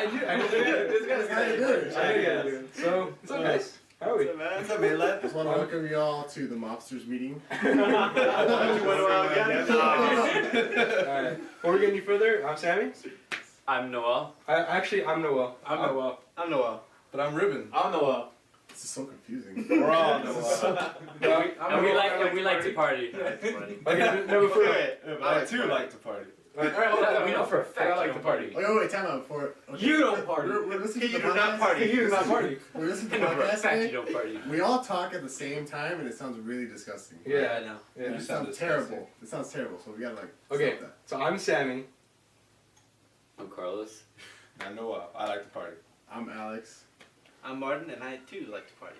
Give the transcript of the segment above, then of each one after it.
I knew This guy's gotta do it. I knew you gotta do it. So, what's up, guys? How are we? What's up, man? I just want to welcome you all to the mobsters meeting. Alright, before we get any further, I'm Sammy. I'm Noel. I'm Noel. I'm Noel. I'm Noel. But I'm Ruben. I'm Noel. This is so confusing. We're all Noel. And we like to party. Okay, no, before I too like to party. Alright, hold on. We know for a fact I like to party. Wait, time out before. Okay. You don't party. We're listening to You the do not podcast. party. You do not party. We're listening to I the know for a podcast fact you today. don't party. We all talk at the same time, and it sounds really disgusting. Yeah, I know. yeah. It sounds terrible. It sounds terrible. So we gotta Okay, stop that. so I'm Sammy. I'm Carlos. I know I like to party. I'm Alex. I'm Martin, and I too like to party.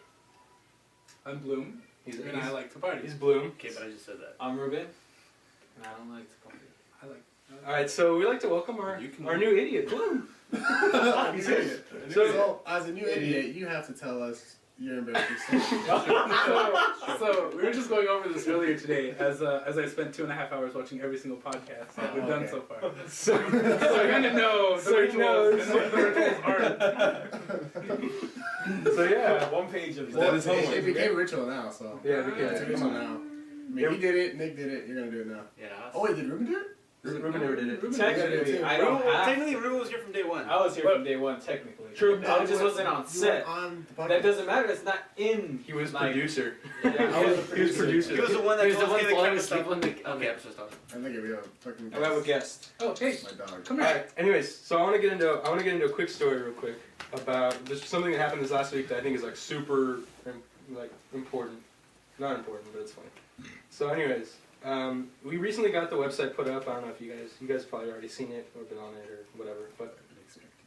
I'm Bloom, He's and I like to party. He's Bloom. Okay, but I just said that. I'm Ruben, and I don't like to party. I like. Alright, so we'd like to welcome our new idiot, Bloom. He's an idiot. So, as a new idiot, you have to tell us your embarrassing story. So we were just going over this earlier today, as I spent 2.5 hours watching every single podcast that we've done so far. So So I kind of know the rituals and what the rituals aren't. So yeah. One page of Well, that is it homework. became ritual now, so. Yeah, It's a ritual now. I mean, he did it, Nick did it, you're gonna do it now. Yeah. Oh, wait, did Ruben do it? Ruben never did it. Technically, I don't have. Technically, Ruben was here from day one. I was here from day one, technically. True. I just wasn't on You set. were on the podcast. That doesn't matter. It's not in. He was like, producer. I was the He was producer. He was the one that He was the told us one to falling get the asleep camera on the episode stuff. I think we have fucking. I have a guest. Oh, hey, My dog. come here. Alright, anyways, so I want to get into a quick story real quick about there's something that happened this last week that I think is like super important. Not important, but it's funny. So anyways, we recently got the website put up. I don't know if you guys probably already seen it or been on it or whatever, but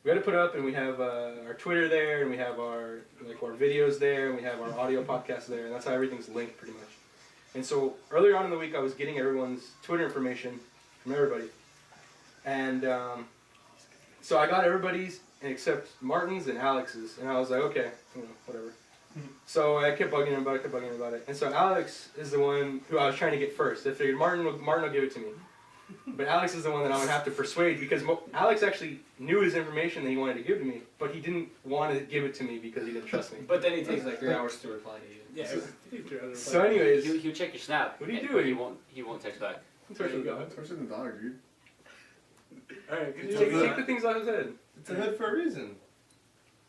we got it put up and we have our Twitter there and we have our videos there and we have our audio podcast there and that's how everything's linked pretty much. And so earlier on in the week I was getting everyone's Twitter information from everybody. And so I got everybody's except Martin's and Alex's, and I was like, okay, whatever. So I kept bugging him about it, and so Alex is the one who I was trying to get first. I figured Martin will give it to me, but Alex is the one that I would have to persuade because Alex actually knew his information that he wanted to give to me, but he didn't want to give it to me because he didn't trust me. But then he takes like 3 hours to reply to you. Yeah. So anyways, He'll check your snap. What are you and- doing? but He won't text back. torture the Torture the dog, dude. Alright, take the things out of his head. It's a hood for a reason.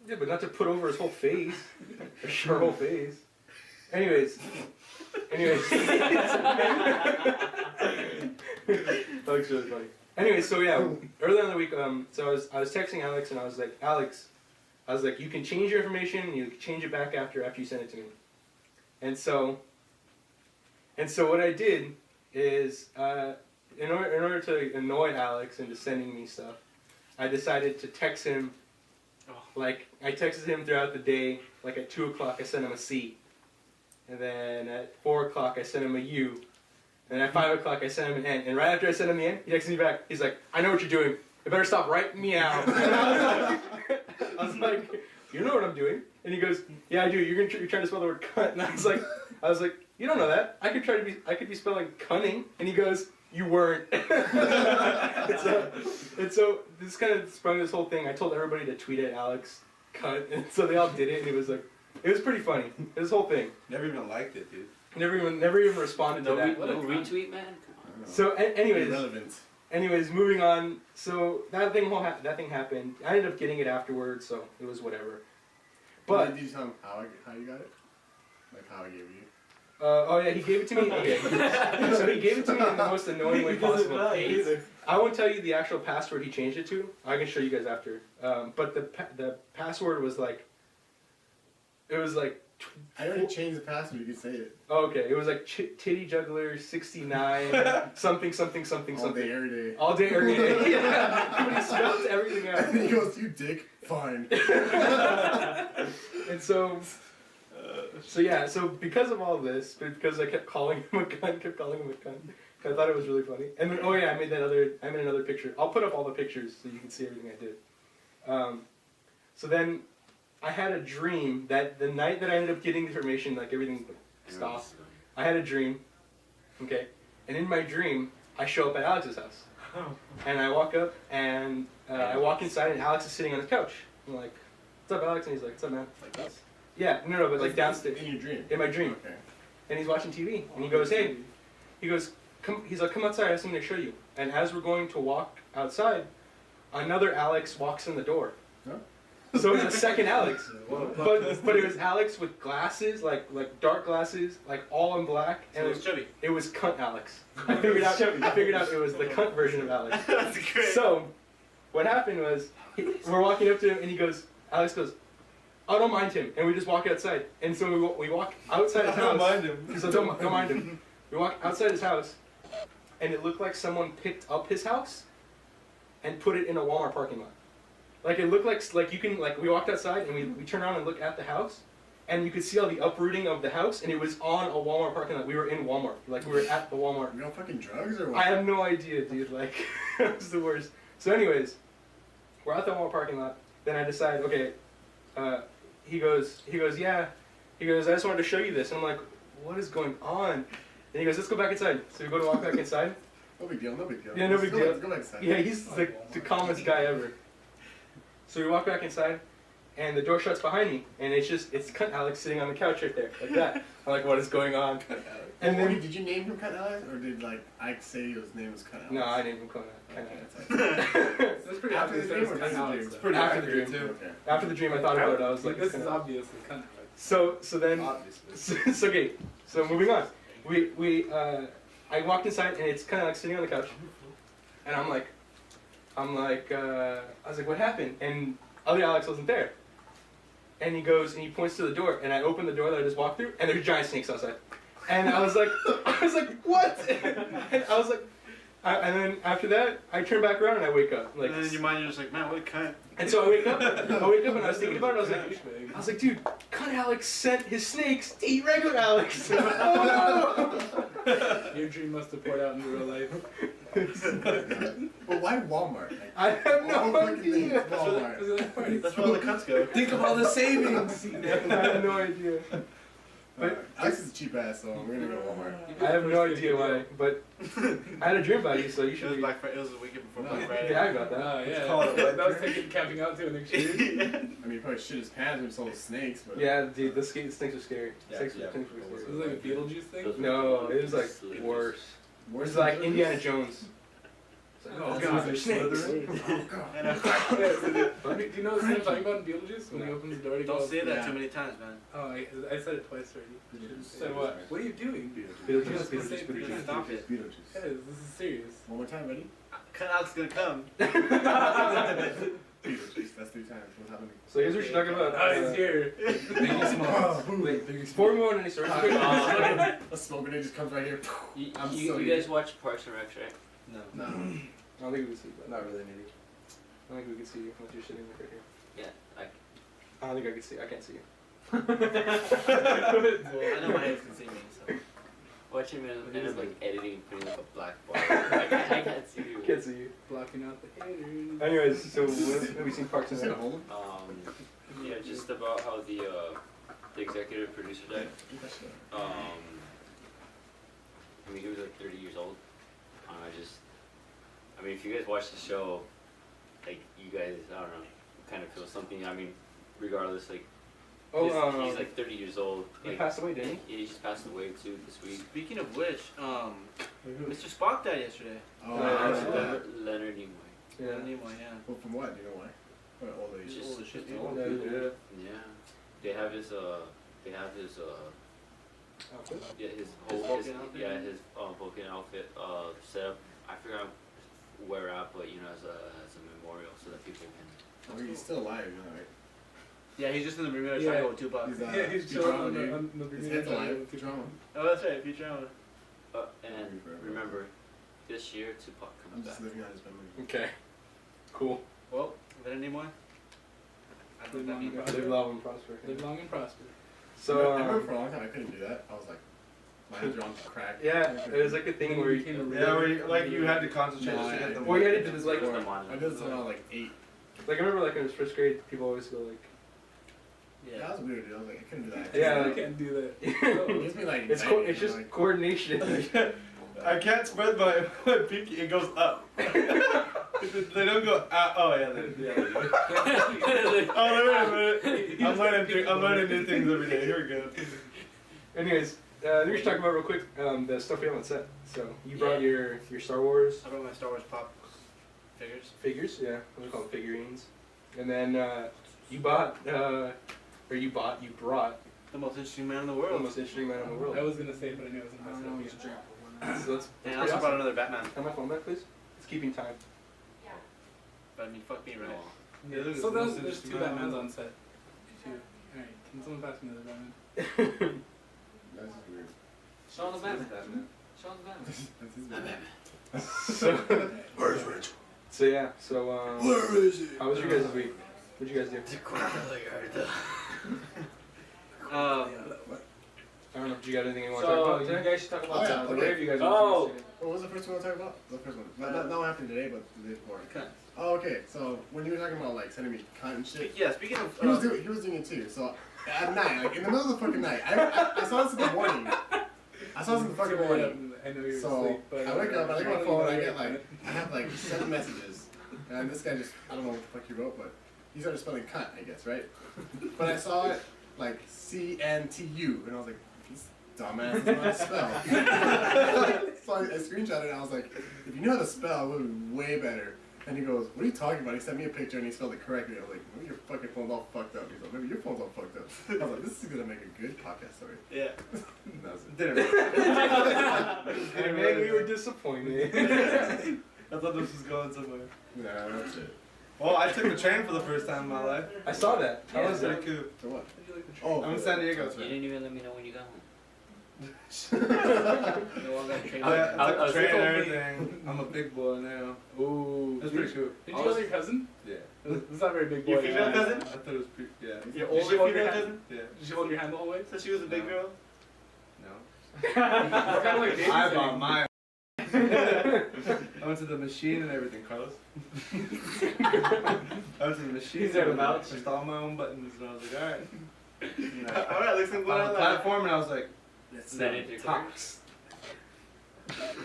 Yeah, but not to put over his whole face, her whole face. Anyways. That looks really funny. Anyway, so yeah, earlier in the week, so I was texting Alex and I was like, Alex, you can change your information, you can change it back after you send it to me. And so what I did is, in order to annoy Alex into sending me stuff, I decided to text him. Like I texted him throughout the day. Like at 2 o'clock, I sent him a C, and then at 4 o'clock, I sent him a U. And at 5 o'clock, I sent him an N. And right after I sent him the N, he texted me back. He's like, I know what you're doing. You better stop writing me out. I was like, you know what I'm doing? And he goes, yeah, I do. You're trying to spell the word cunt. And I was like, you don't know that. I could be spelling cunning. And he goes, you weren't. and so this kind of sprung this whole thing. I told everybody to tweet at Alex cunt. And so they all did it. And it was pretty funny. This whole thing. Never even liked it, dude. Never even responded to that. No retweet, man. Come on. So, anyways, Irrelevant. moving on. So that thing happened. I ended up getting it afterwards, so it was whatever. But did you tell him how you got it? Like how I gave it you? Oh yeah, he gave it to me. Okay, so he gave it to me in the most annoying way possible. I won't tell you the actual password he changed it to. I can show you guys after. But the password was like, it was like. I already changed the password. You can say it. Oh, okay, it was like titty juggler 69 something. All day, every day. All day, every day. Yeah, but he spelled everything out. And he goes, "You dick, fine." And so because of all this, because I kept calling him a cunt, I thought it was really funny. And then, I made another picture. I'll put up all the pictures so you can see everything I did. So then I had a dream that the night that I ended up getting the information, like everything stopped. I had a dream, okay, and in my dream I show up at Alex's house. And I walk up and I walk inside and Alex is sitting on the couch. I'm like, "What's up, Alex?" And he's like, "What's up, man?" Like this? Yeah, no, but like downstairs In your dream. in my dream. Okay. And he's watching TV. And he goes, "Hey," he goes, "Come." He's like, "Come outside. I have something to show you." And as we're going to walk outside, another Alex walks in the door. Huh? So it was a second Alex. But it was Alex with glasses, like dark glasses, like all in black, So and it was chubby. it was cunt Alex. I figured out it was the cunt version of Alex. That's great. So what happened was we're walking up to him and Alex goes, "Oh, don't mind him," and we just walk outside. And so we walk outside his house. Don't mind him. So don't mind him. We walk outside his house, and it looked like someone picked up his house and put it in a Walmart parking lot. Like it looked like you can like we walked outside and we turned around and looked at the house, and you could see all the uprooting of the house, and it was on a Walmart parking lot. We were in Walmart, like we were at the Walmart. You on fucking drugs or what? I have no idea, dude. Like it was the worst. So, anyways, we're at the Walmart parking lot. Then I decide, okay. He goes, yeah. He goes, "I just wanted to show you this." And I'm like, "What is going on?" And he goes, "Let's go back inside." So we go to walk back inside. No big deal, no big deal. Yeah, no big deal. Let's go back inside. Yeah, he's the calmest guy ever. So we walk back inside, and the door shuts behind me, and it's cunt Alex sitting on the couch right there, like that. I'm like, "What is going on?" And And then did you name him Cut Alex, or did like Ike say his name was Cut Alex? no, I didn't even call it cunt Okay, Alex. that's like, That's pretty after obvious. the That dream was or cunt just the Alex. dream? It's pretty After the accurate dream. too. Okay. After the dream, I thought about it. I was like, this cunt is Alex. obviously cunt Alex. So then. Obviously. So okay, so moving on. I walked inside and it's kind of like sitting on the couch, and I was like, "What happened?" And other Alex wasn't there, and he goes and he points to the door, and I open the door that I just walked through, and there's giant snakes outside, and I was like, "What?" And I was like, and then after that, I turn back around and I wake up, like, And then in your mind, you're just like, "Man, what a cunt." and so I wake up and I was thinking about it. I was like, "Dude, cunt Alex sent his snakes to eat regular Alex." Oh, Your dream must have poured out into real life. But why Walmart? Like, I have all no fucking things idea. Walmart. That's where all the cunts go. Think of all the savings. I have no idea. But- Alex is a cheap ass, so we're gonna go Walmart. I have no idea why, but I had a dream about you, so you It should was be. It was the weekend before No. Black Friday. Yeah, I got that. Yeah, Call it a wet that was dream. taking camping out to an exchange. I mean, he probably shit his pants when he saw the snakes, but Yeah, dude, the snakes are scary. Yeah, Snakes yeah. snakes were It scary. was like a Beetlejuice thing. Those were No, it was like Slithers. worse. It worse was than like Joker's? Indiana Jones. It's like, oh That's god, why there's they're snakes. Slytherin? Oh god. And, Yeah, so do you know the scene I'm talking about in Beetlejuice when he No. opens the door to go? don't say that Yeah. too many times, man. Oh, I said it twice already. Say what? What are you doing? Beetlejuice, Beetlejuice, Beetlejuice, Beetlejuice. Stop it. Beetlejuice. Guys, this is serious. One more time, ready? Cunt Alex is gonna come. Beetlejuice. That's 3 times. What's happening? So here's what you're talking about. Oh, he's here. Oh, boom. Before we go on any stories, A smoke grenade just comes right here. I'm so You guys watch Parks and Rec, right? No. No. I don't think we can see that. Not really, maybe. I don't think we can see you unless you're sitting right here. Yeah, I don't think I can see. I can't see you. I know my head can see me, so. watch him and end up like editing and putting like a black bar. I can't see you. Can't see you. Blocking out the haters. Anyways, so have we seen Parks and Is it a Rec? hold him? Yeah, just about how the executive producer died. I mean, he was like 30 years old. I mean, if you guys watch the show, like, you guys, I don't know, kind of feel something. I mean, regardless, like, he's like 30 years old. He Like, passed away, didn't he? he just passed away too this week. Speaking of which, Mr. Spock died yesterday. Oh, Yeah, I yeah. see that. Leonard Nimoy. Yeah. Nimoy, yeah. Well, from what? Do you know why? What old age? Just- Old as shit, dude. Yeah. Yeah, they have his Outfit? yeah his His whole Vulcan outfit? yeah his Vulcan outfit set up. I forgot where at, but you know, as a memorial so that people can. Oh, he's still alive, you know, right? Yeah, he's just in the Bermuda Yeah. Triangle with Tupac. He's, Yeah, he's Futurama, chilling on dude. the His Bermuda head's Triangle. alive. Futurama. Oh, that's right, Futurama. And remember, this year Tupac I'm comes just back. living on his memory. Okay. Cool. Well, Leonard Nimoy? I don't know what that means. Live long and prosper. Live long and prosper. So, I remember for a long time I couldn't do that. I was like, my hands are on crack. yeah, it was like a thing where you, Became a Yeah, where you, like you had to concentrate No, just to I- get the. well, you had to do this like, It's the I monument. did this when I was like 8. like I remember like in his first grade, people always go like, Yeah, Yeah. that was weird, dude. I was like, I couldn't do that. Yeah, I like- can't do that. It gives me like it's anxiety, it's just like, coordination. I can't spread my pinky. It goes up. They don't go out. Oh yeah, they do. Oh wait a minute. I'm learning new things every day. Here we go. Anyways, we should talk about real quick the stuff we have on set. So you brought your Star Wars I brought my Star Wars pop figures. figures, yeah, those are called figurines, and then you brought The most interesting man in the the world. most interesting man in the world. I was gonna say it, but I knew I was gonna mess it up again. So that's And I pretty also awesome. brought another Batman. Have my phone back, please. It's keeping time. But I mean, fuck me, right? Yeah, look at So this there's interesting two man. Batmans on set. Two. Alright, can someone pass me the Batman? That's just weird. Show the Batman. Batman. Show the Batman. That's his so, Where's Rachel? so yeah, so Where is he? how was your guys' week? What'd you guys do? I don't know. Did you got anything you want to talk So, about? you Zach? guys should talk about Oh, yeah, the okay. whatever you guys Oh. want to What was the first one I talk about? The first one. Not what happened today, but the day before. Cut. Oh, okay. So when you were talking about like sending me cut and shit, Yeah, speaking of. he was doing it too. So at night, like in the middle of the fucking night, I saw this in the morning. I saw this in the fucking morning. I know you're So asleep, but I wake up, I look at my wanna phone, know I your get like, comment. I have like 7 messages, and this guy just, I don't know what the fuck he wrote, but he started spelling cunt, I guess, right? But I saw it like CNTU, and I was like, this dumbass doesn't know how to spell. So I screenshot it, and I was like, if you knew how to spell, it would be way better. And he goes, what are you talking about? He sent me a picture and he spelled it correctly. I was like, maybe your fucking phone's all fucked up. He's like, maybe your phone's all fucked up. I was like, this is gonna make a good podcast story. Yeah. That was it. Didn't And man, we were disappointed. I thought this was going somewhere. Nah, that's it. Well, I took the train for the first time in my life. I saw that. How That was was that? pretty cool. For what? How'd you like the Oh, I'm in San Diego. That's You right. didn't even let me know when you got home. No longer train. I took the train and told me. everything. I'm a big boy now. Ooh. That's pretty cool. Did you go with your cousin? Yeah. It's not very big boy. Your female cousin? I thought it was pretty. Yeah. Your Did she older hold your female hand? cousin? Yeah. Did she hold your hand the whole way? So she was a big No. girl? No. It's kind of like I babysitting. bought mine. I went to the machine and everything, Carlos. I went to the machine. He's there to and vouch. pushed all my own buttons, and I was like, all right. And I- Alright, let's go on on the that. platform, and I was like, Send it to your tops. Stop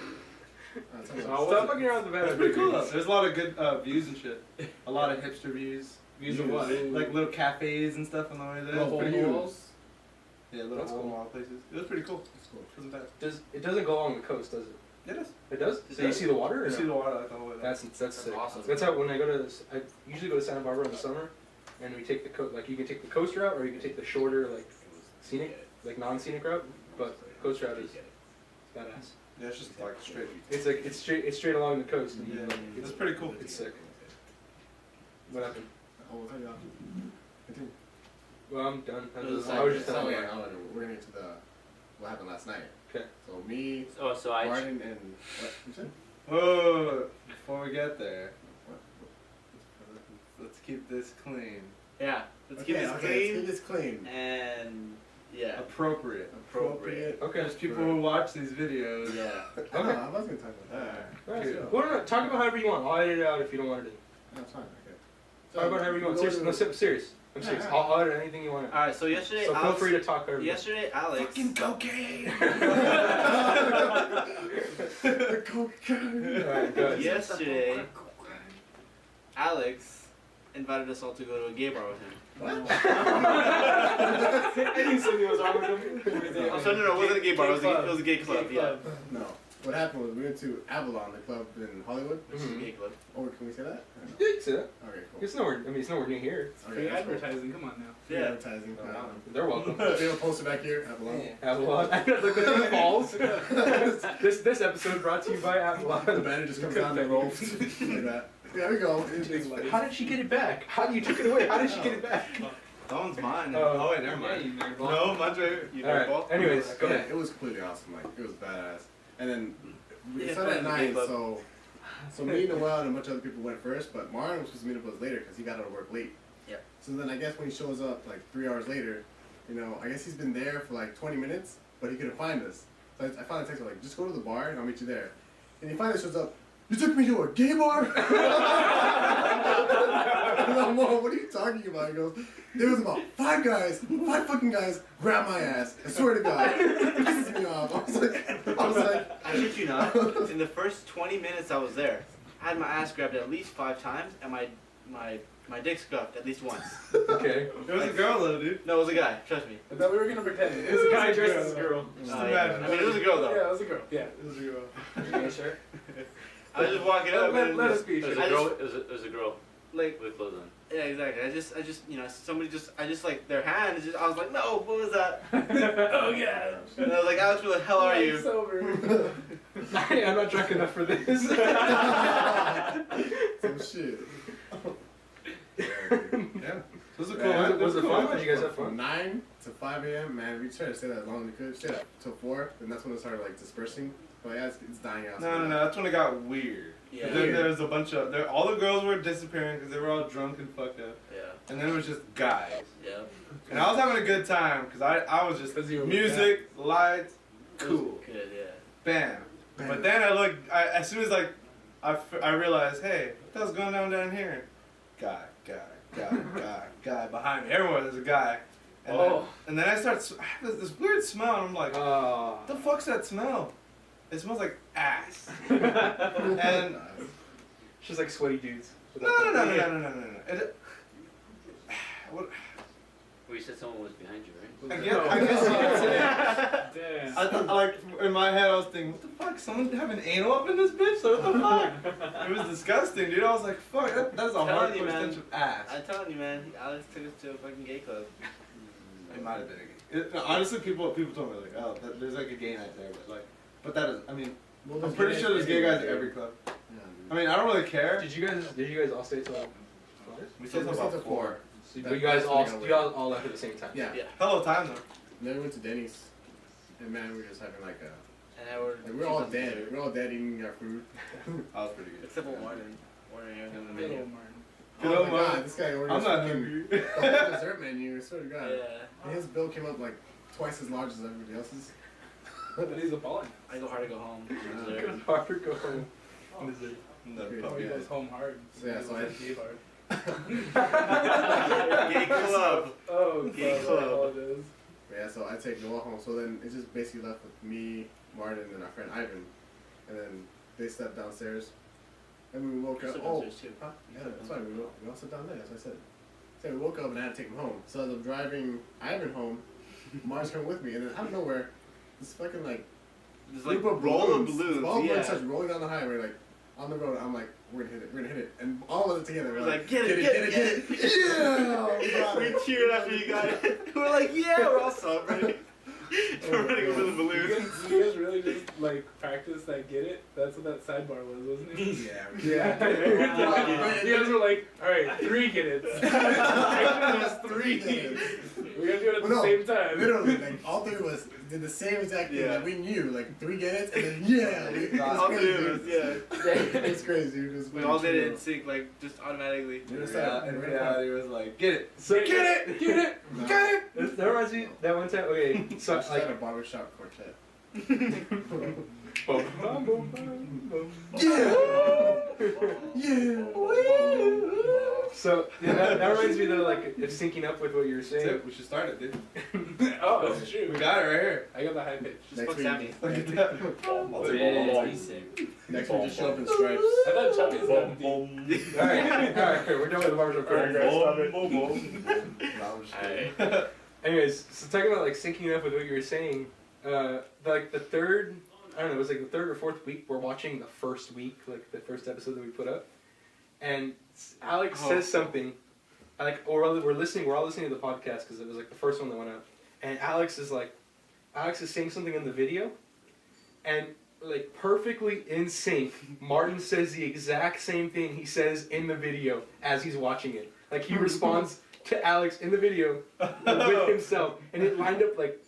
fucking around with the It's bad pretty cool though. There's a lot of good views and shit. A lot of hipster views. Views of what? Like little cafes and stuff on the way there. Little It's hole pretty in the cool. walls? Yeah, little That's hole in cool. the wall places. It was pretty cool. Wasn't bad. It doesn't go along the coast, does it? It is. It does. It So you does. see the water? Or You no? see the water like the whole way there. That's sick. awesome. That's how when I go to I usually go to Santa Barbara in the summer, and we take the like you can take the coast route or you can take the shorter like scenic like non-scenic route, but coast route is badass. Yeah, it's just like straight. It's like it's straight along the coast. And Yeah, like, it's pretty cool. It's sick. What happened? Oh, we'll tell you after. Continue. Well, I'm done. No, I was just So, telling yeah, you. we're gonna get to the what happened last night. Okay. So me, Oh, so I. Martin, and what? You said? Oh, before we get there, What? let's keep this clean. Yeah. Let's Okay, keep this okay, clean. Let's keep this clean. And yeah. Appropriate. Appropriate. Okay. There's people who watch these videos. Yeah. I know, I was gonna talk about that. Alright. Okay. Well, no, talk about however you want. I'll edit it out if you don't want it in. That's fine. Okay. Talk about however you want. Seriously, no, serious. I'm serious. I'll edit anything you want. in. Alright, so yesterday So feel Alex, free to talk over. yesterday Alex cocaine. The cocaine. Alright, go ahead. yesterday Alex invited us all to go to a gay bar with him. What? I knew something was wrong with him. I'm sorry, no, it wasn't a gay bar, it was a gay club, yeah. No. What happened was we went to Avalon, the club in Hollywood. Which is a gay club. Oh, can we say that? Yeah, you can say that. Okay, cool. It's nowhere. I mean, it's nowhere near here. Okay, Free that's cool. advertising, come on now. Free Yeah. advertising. They're welcome. We have a poster back here, Avalon. Avalon. Like the thing falls. This episode brought to you by The Avalon. banner just comes down and rolls like that. There we go. How did she get it back? How you took it away? How did she get it back? That one's mine. Oh. Wait, never mind. No, mine's right here. You All right. ball? Anyways, go Yeah, ahead. it was completely awesome. Like it was badass. And then we Yeah, started at fun, gay 9, club. so me, Noel, and a bunch of other people went first, but Martin was supposed to meet up with us later because he got out of work late. Yeah. So then I guess when he shows up like 3 hours later, you know, I guess he's been there for like 20 minutes, but he couldn't find us. So I finally texted him like, just go to the bar and I'll meet you there. And he finally shows up. You took me to a gay bar? I'm like, Mom, what are you talking about? He goes, there was about 5 fucking guys, grabbed my ass. I swear to God. It pisses me off. I was like, I I shit you not. In the first 20 minutes I was there, I had my ass grabbed at least 5 times, and my dick scuffed at least once. Okay. It was a girl though, dude. No, it was a guy. Trust me. I thought we were gonna pretend. It was a guy dressed as a girl. Just Yeah. imagine. I mean, it was a girl though. Yeah, it was a girl. Yeah. It was a girl. Are you sure? I was just walking up and Let us be It was sure. a girl. It was a girl like, with clothes on. yeah, exactly. I just, somebody I just like their hand. I was like, no, what was that? Oh god. And I was like, Alex, where the hell are you? Sober. I'm not drunk enough for this. Some shit. Yeah. It was a cool. Yeah, was it cool. fun? Did you guys have From fun? 9 to 5 a.m., man, we tried to stay that as long as we could. Stay up till 4, and that's when it started like dispersing. But yeah, it's dying out. No, that's when it got weird. Yeah. Then there was a bunch of all the girls were disappearing because they were all drunk and fucked up, Yeah. and then it was just guys. Yeah. And I was having a good time because I was just 'Cause you were with music, lights, It was cool, Good. Yeah. bam. But then I looked. As soon as like I realized, hey, what the hell's going on down here? Guy behind me. Everywhere there's a guy. And then I start. I have this weird smell, and I'm like, what the fuck's that smell? It smells like ass. And It's just like sweaty dudes. no. It, what? Well, you said someone was behind you, right? I guess you could say. Damn. I thought, like, in my head, I was thinking, what the fuck? Someone having anal up in this bitch? So what the fuck? It was disgusting, dude. I was like, fuck, that's a Telling you, hardcore man. stench of ass. I'm telling you, man. Alex took us to a fucking gay club. It might have been a gay. No, honestly, people told me, like, oh, there's like a gay night there, but that is, I mean, I'm pretty sure there's gay guys at every club. I mean, I don't really care. Did you guys all stay till 5? We So said we about stayed till 4. So, but you guys all left at the same time. Yeah. Yeah. Hello, time though. And then we went to Denny's, and man, we were just having like a. And I ordered. Like, we're all dead. We're all dead eating our food. I was pretty good. Except for Martin. Ordering everything on the Good menu. old Martin. Good Oh old my god, Martin. this guy ordered I'm his not fucking- hungry. the whole dessert menu. I swear to God. Yeah. His bill came up like twice as large as everybody else's. But he's a baller. I go hard to go home. Yeah. Dessert. Harder go home. No, Okay. Oh, he Yeah. goes home hard. So, yeah, so I- Gay hard. Gay club. Oh, Gay God, club. all it is. But yeah, so I take Noah home. So then it's just basically left with me, Martin, and our friend Ivan. And then they stepped downstairs. And we woke up. Sit Oh, downstairs too. huh? Yeah, that's fine. We all sit down there. That's what I said. So we woke up and I had to take him home. So as I'm driving Ivan home, Martin's coming with me. And then out of nowhere, this fucking like There's like group of roll of balloons. balloons. All Yeah. balloons starts rolling down the highway, like on the road. I'm like, we're gonna hit it, we're gonna hit it, and all of us together. We're We're like, get it, yeah, we got We it. cheered after you got it. We're like, yeah, we're all celebrating. We're running over the You balloons. guys really just like practice that get it? That's what that sidebar was, wasn't it? Yeah. Yeah. You guys were like, alright, 3 get it. Actually, there's 3. We're gonna do it at the Well, no, same time. Literally, like all 3 of us did the same exact thing Yeah. that we knew, like 3 get it, and then yeah, it was All crazy, 3 of us, dude. yeah. It's crazy, dude. It was We all did it in sync, like just automatically. We just Yeah, started- in reality, it was like, get it. So Get it! Get it! No. Get it! That reminds me that one time. Okay, so We just had a like. barbershop quartet. Boom, boom, boom, boom, boom. So yeah, that reminds me though, like of syncing up with what you were That's saying. it. We should start it, dude. Oh, that's true. We got it right here. I got the high pitch. Just Next fuck week, Sammy. Look at that. next week, just show up in stripes. I thought Chubby's got deep. All right, we're done with the barbershop corner, guys. Stop it. Alright. Anyways, so talking about like syncing up with what you were saying, like the third, I don't know, it was like the 3rd or 4th week. We're watching the first week, like the first episode that we put up, and Alex says something, like, or we're listening. We're all listening to the podcast because it was like the first one that went up, and Alex is saying something in the video, and like perfectly in sync, Martin says the exact same thing he says in the video as he's watching it. Like he responds to Alex in the video with himself, and it lined up like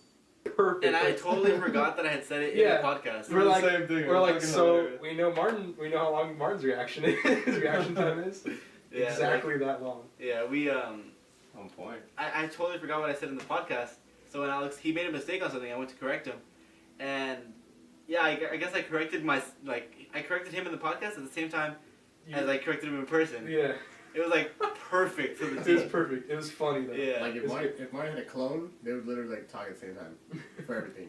perfect. And I Like, totally forgot that I had said it in Yeah. the podcast. We're like- the same thing. we're like, fucking so hilarious. we know Martin. We know how long Martin's reaction is. His reaction time is Yeah, exactly that long. Yeah, we On point. I totally forgot what I said in the podcast. So when Alex, he made a mistake on something, I went to correct him, and yeah, I guess I corrected I corrected him in the podcast at the same time as I corrected him in person. Yeah, It was like perfect to the it was team. perfect. It was funny though. Yeah. Like It's if Martin had a clone, they would literally like talk at the same time for everything.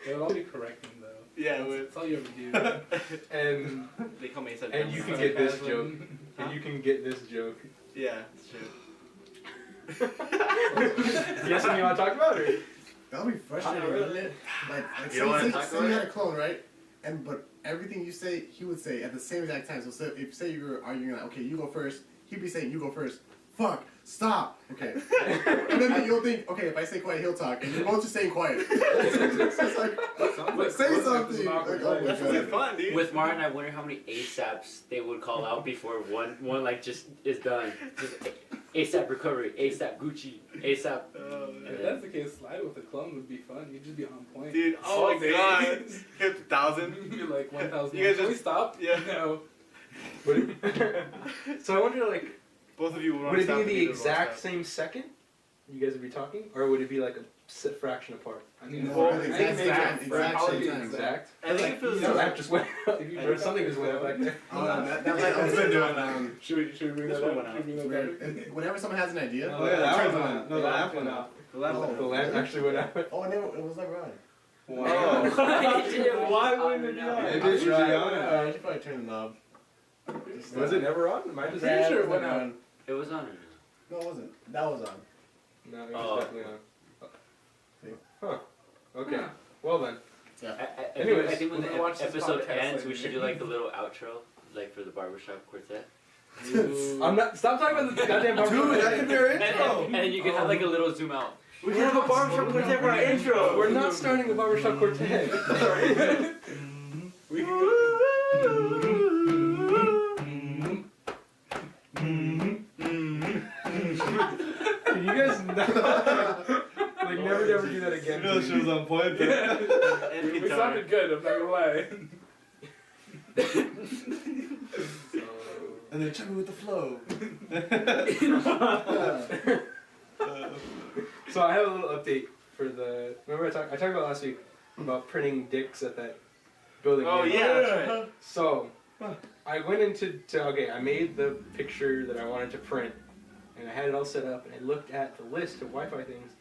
They'll all be correcting though. Yeah, That's all you ever do. And they call me ASAP. and you can Johnson. get this joke. And you can get this joke. Yeah, it's true. You got something you want to talk about? Or? That would be frustrating, wouldn't it? Like You don't wanna say, talk say about you it? had a clone, right? And but everything you say, he would say at the same exact time. So if say you were arguing like, okay, you go first, he'd be saying you go first. Fuck, stop. Okay. And then you'll think, okay, if I say quiet, he'll talk, and you're both just saying quiet. It's just like say something. Like, oh my That's God. really fun, dude. With Martin, I wonder how many ASAPs they would call out before one like just is done. Just ASAP recovery, ASAP Gucci, ASAP. If that's the case, slide with a clone would be fun. You'd just be on point. Dude, oh All my day. god. Hit 1,000. You're like 1,000. You guys Can we just- stop? yeah. No. So I wonder, like, Both of you would it be the exact same second you guys would be talking, or would it be like a fraction apart? I mean, No, well, the I think exact maybe same time, for exact holiday same time. Exact. I think if it was No, that just went up. If you Or something just went up back there. Oh, that I've been doing that. Should we bring This that one up? went out. Should we bring Where- that back? Whenever someone has an idea, Oh yeah, that turns one. on. No, the lamp went out. The last Oh. one. The lamp actually went out. Oh, and it was like Ryan. Oh. Why wouldn't it be on? It It is should be right. on. I should probably turn the knob. Was it never on? Am I just Pretty sure it went out. It was on. No, it wasn't. That was on. No, it Oh. was definitely on. See? Huh. Okay. Huh. Well then. Anyways, I think when we're the gonna watch this episode podcast ends, we later. should do like a little outro, like for the barbershop quartet. I'm not. Stop talking about the goddamn Dude, that could be our And intro. then you can have like a little zoom out. We can have a barbershop quartet for our intro. We're not starting a barbershop quartet. We can Can you guys not, like never do that again? No, she was on point. And We guitar. sounded good, I'm not gonna lie. And then check me with the flow. So I have a little update for the. Remember I talked about last week about printing dicks at that building. Oh yeah, that's right. So I went into okay. I made the picture that I wanted to print, and I had it all set up. And I looked at the list of Wi-Fi things,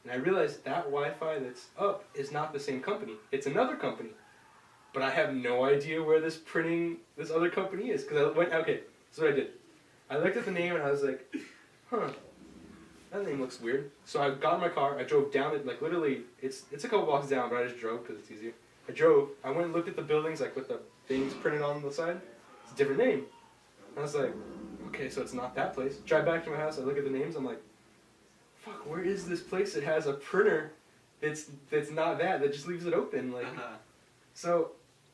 and I realized that Wi-Fi that's up is not the same company. It's another company, but I have no idea where this other company is. Because I went okay. So what I did, I looked at the name and I was like, huh. That name looks weird. So I got in my car, I drove down it, like literally, it's a couple blocks down, but I just drove because it's easier. I went and looked at the buildings, like with the things printed on the side. It's a different name. I was like, okay, so it's not that place. Drive back to my house, I look at the names, I'm like, fuck, where is this place that has a printer that's not that just leaves it open? Like, so,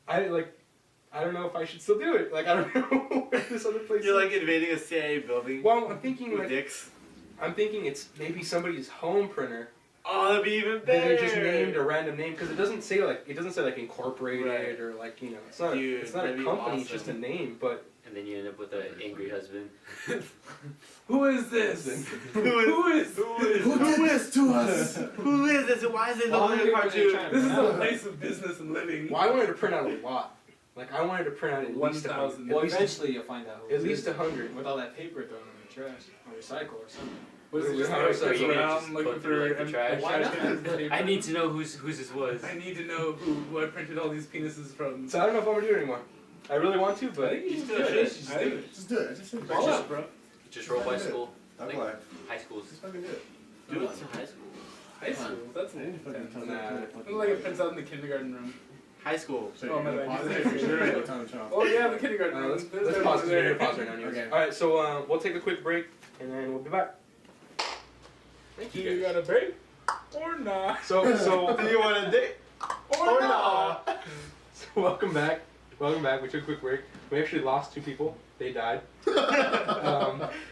I don't know if I should still do it. Like, I don't know where this other place You're is. like invading a CIA building Well, I'm thinking with like, dicks. I'm thinking it's maybe somebody's home printer. Oh, that'd be even That better. they just named a random name because it doesn't say like incorporated Right. or like it's not Dude, it's not a that'd be company, it's just a awesome. name. But And then you end up with an angry husband. Who is this? Who is Who did this to us? Who is this? And why is it Why only a are they cartoon? trying This is a place of business and living. well, I wanted to print out a lot. Like I wanted to print out at least 1,000. Well, at least eventually you'll find out who at it least is 100. with all that paper thrown in the trash or recycle or something. What is it, just How like is that goes so you around just looking go through, for like, the trash? Why not? paper? I need to know whose this was. I need to know who I printed all these penises from. So I don't know if I'm gonna do it anymore. I really want to, I but think you Just should do do it. it. Just I think Just do it. Just do it. ball out, bro. Just roll by school. That's Like, why. high schools. Just fucking do it. Dude, it's in high school. High school. That's a I didn't fucking tell Nah. It's like it prints out in the kindergarten room. High school. Oh, my bad. Pause it. You're Sure, right. right. Time to turn off. Oh yeah, the kindergarten room. let's There's pause no it. there. Pause right now. Anyways. Okay. All right, so we'll take a quick break and then we'll be back. Thank Do you. you got a break? Or not? So Do you want a date? Or not? So welcome back. Welcome back. We took a quick break. We actually lost 2 people. They died. Rest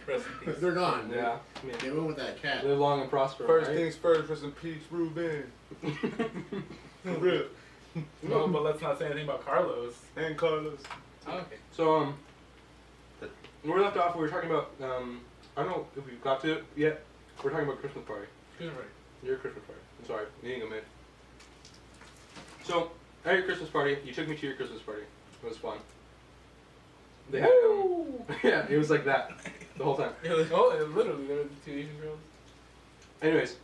in peace. They're gone. Yeah. I mean, They went with that cat. live long and prosper. First right? things first, rest in peace, Ruben. Rip. No, but let's not say anything about Carlos. And Carlos. Oh, okay. So where we left off, we were talking about I don't know if we got to it yet. We're talking about Christmas party. Good right. Your Christmas party. I'm sorry, eating a minute. So at your Christmas party, you took me to your Christmas party. It was fun. They had yeah, it was like that the whole time. Oh, literally, there were the 2 Asian girls. Anyways,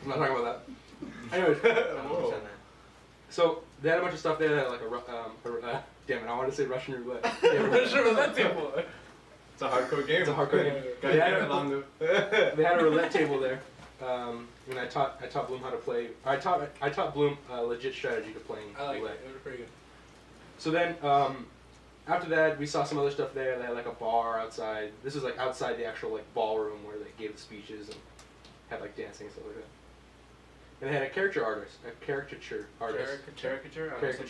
I'm not talking about that. Anyways, Whoa. So they had a bunch of stuff there. They had like damn it, I wanted to say Russian roulette. Yeah, Russian roulette table. It's a hardcore game. It's a hardcore game. Gotta They had get a- it longer. They had a roulette table there, and I taught Bloom how to play. I taught Bloom legit strategy to playing I like roulette. it. It was pretty good. So then, after that, we saw some other stuff there. They had like a bar outside. This was like outside the actual like ballroom where they gave the speeches and had like dancing and stuff like that. And they had a caricature artist. Caricature. Caricature.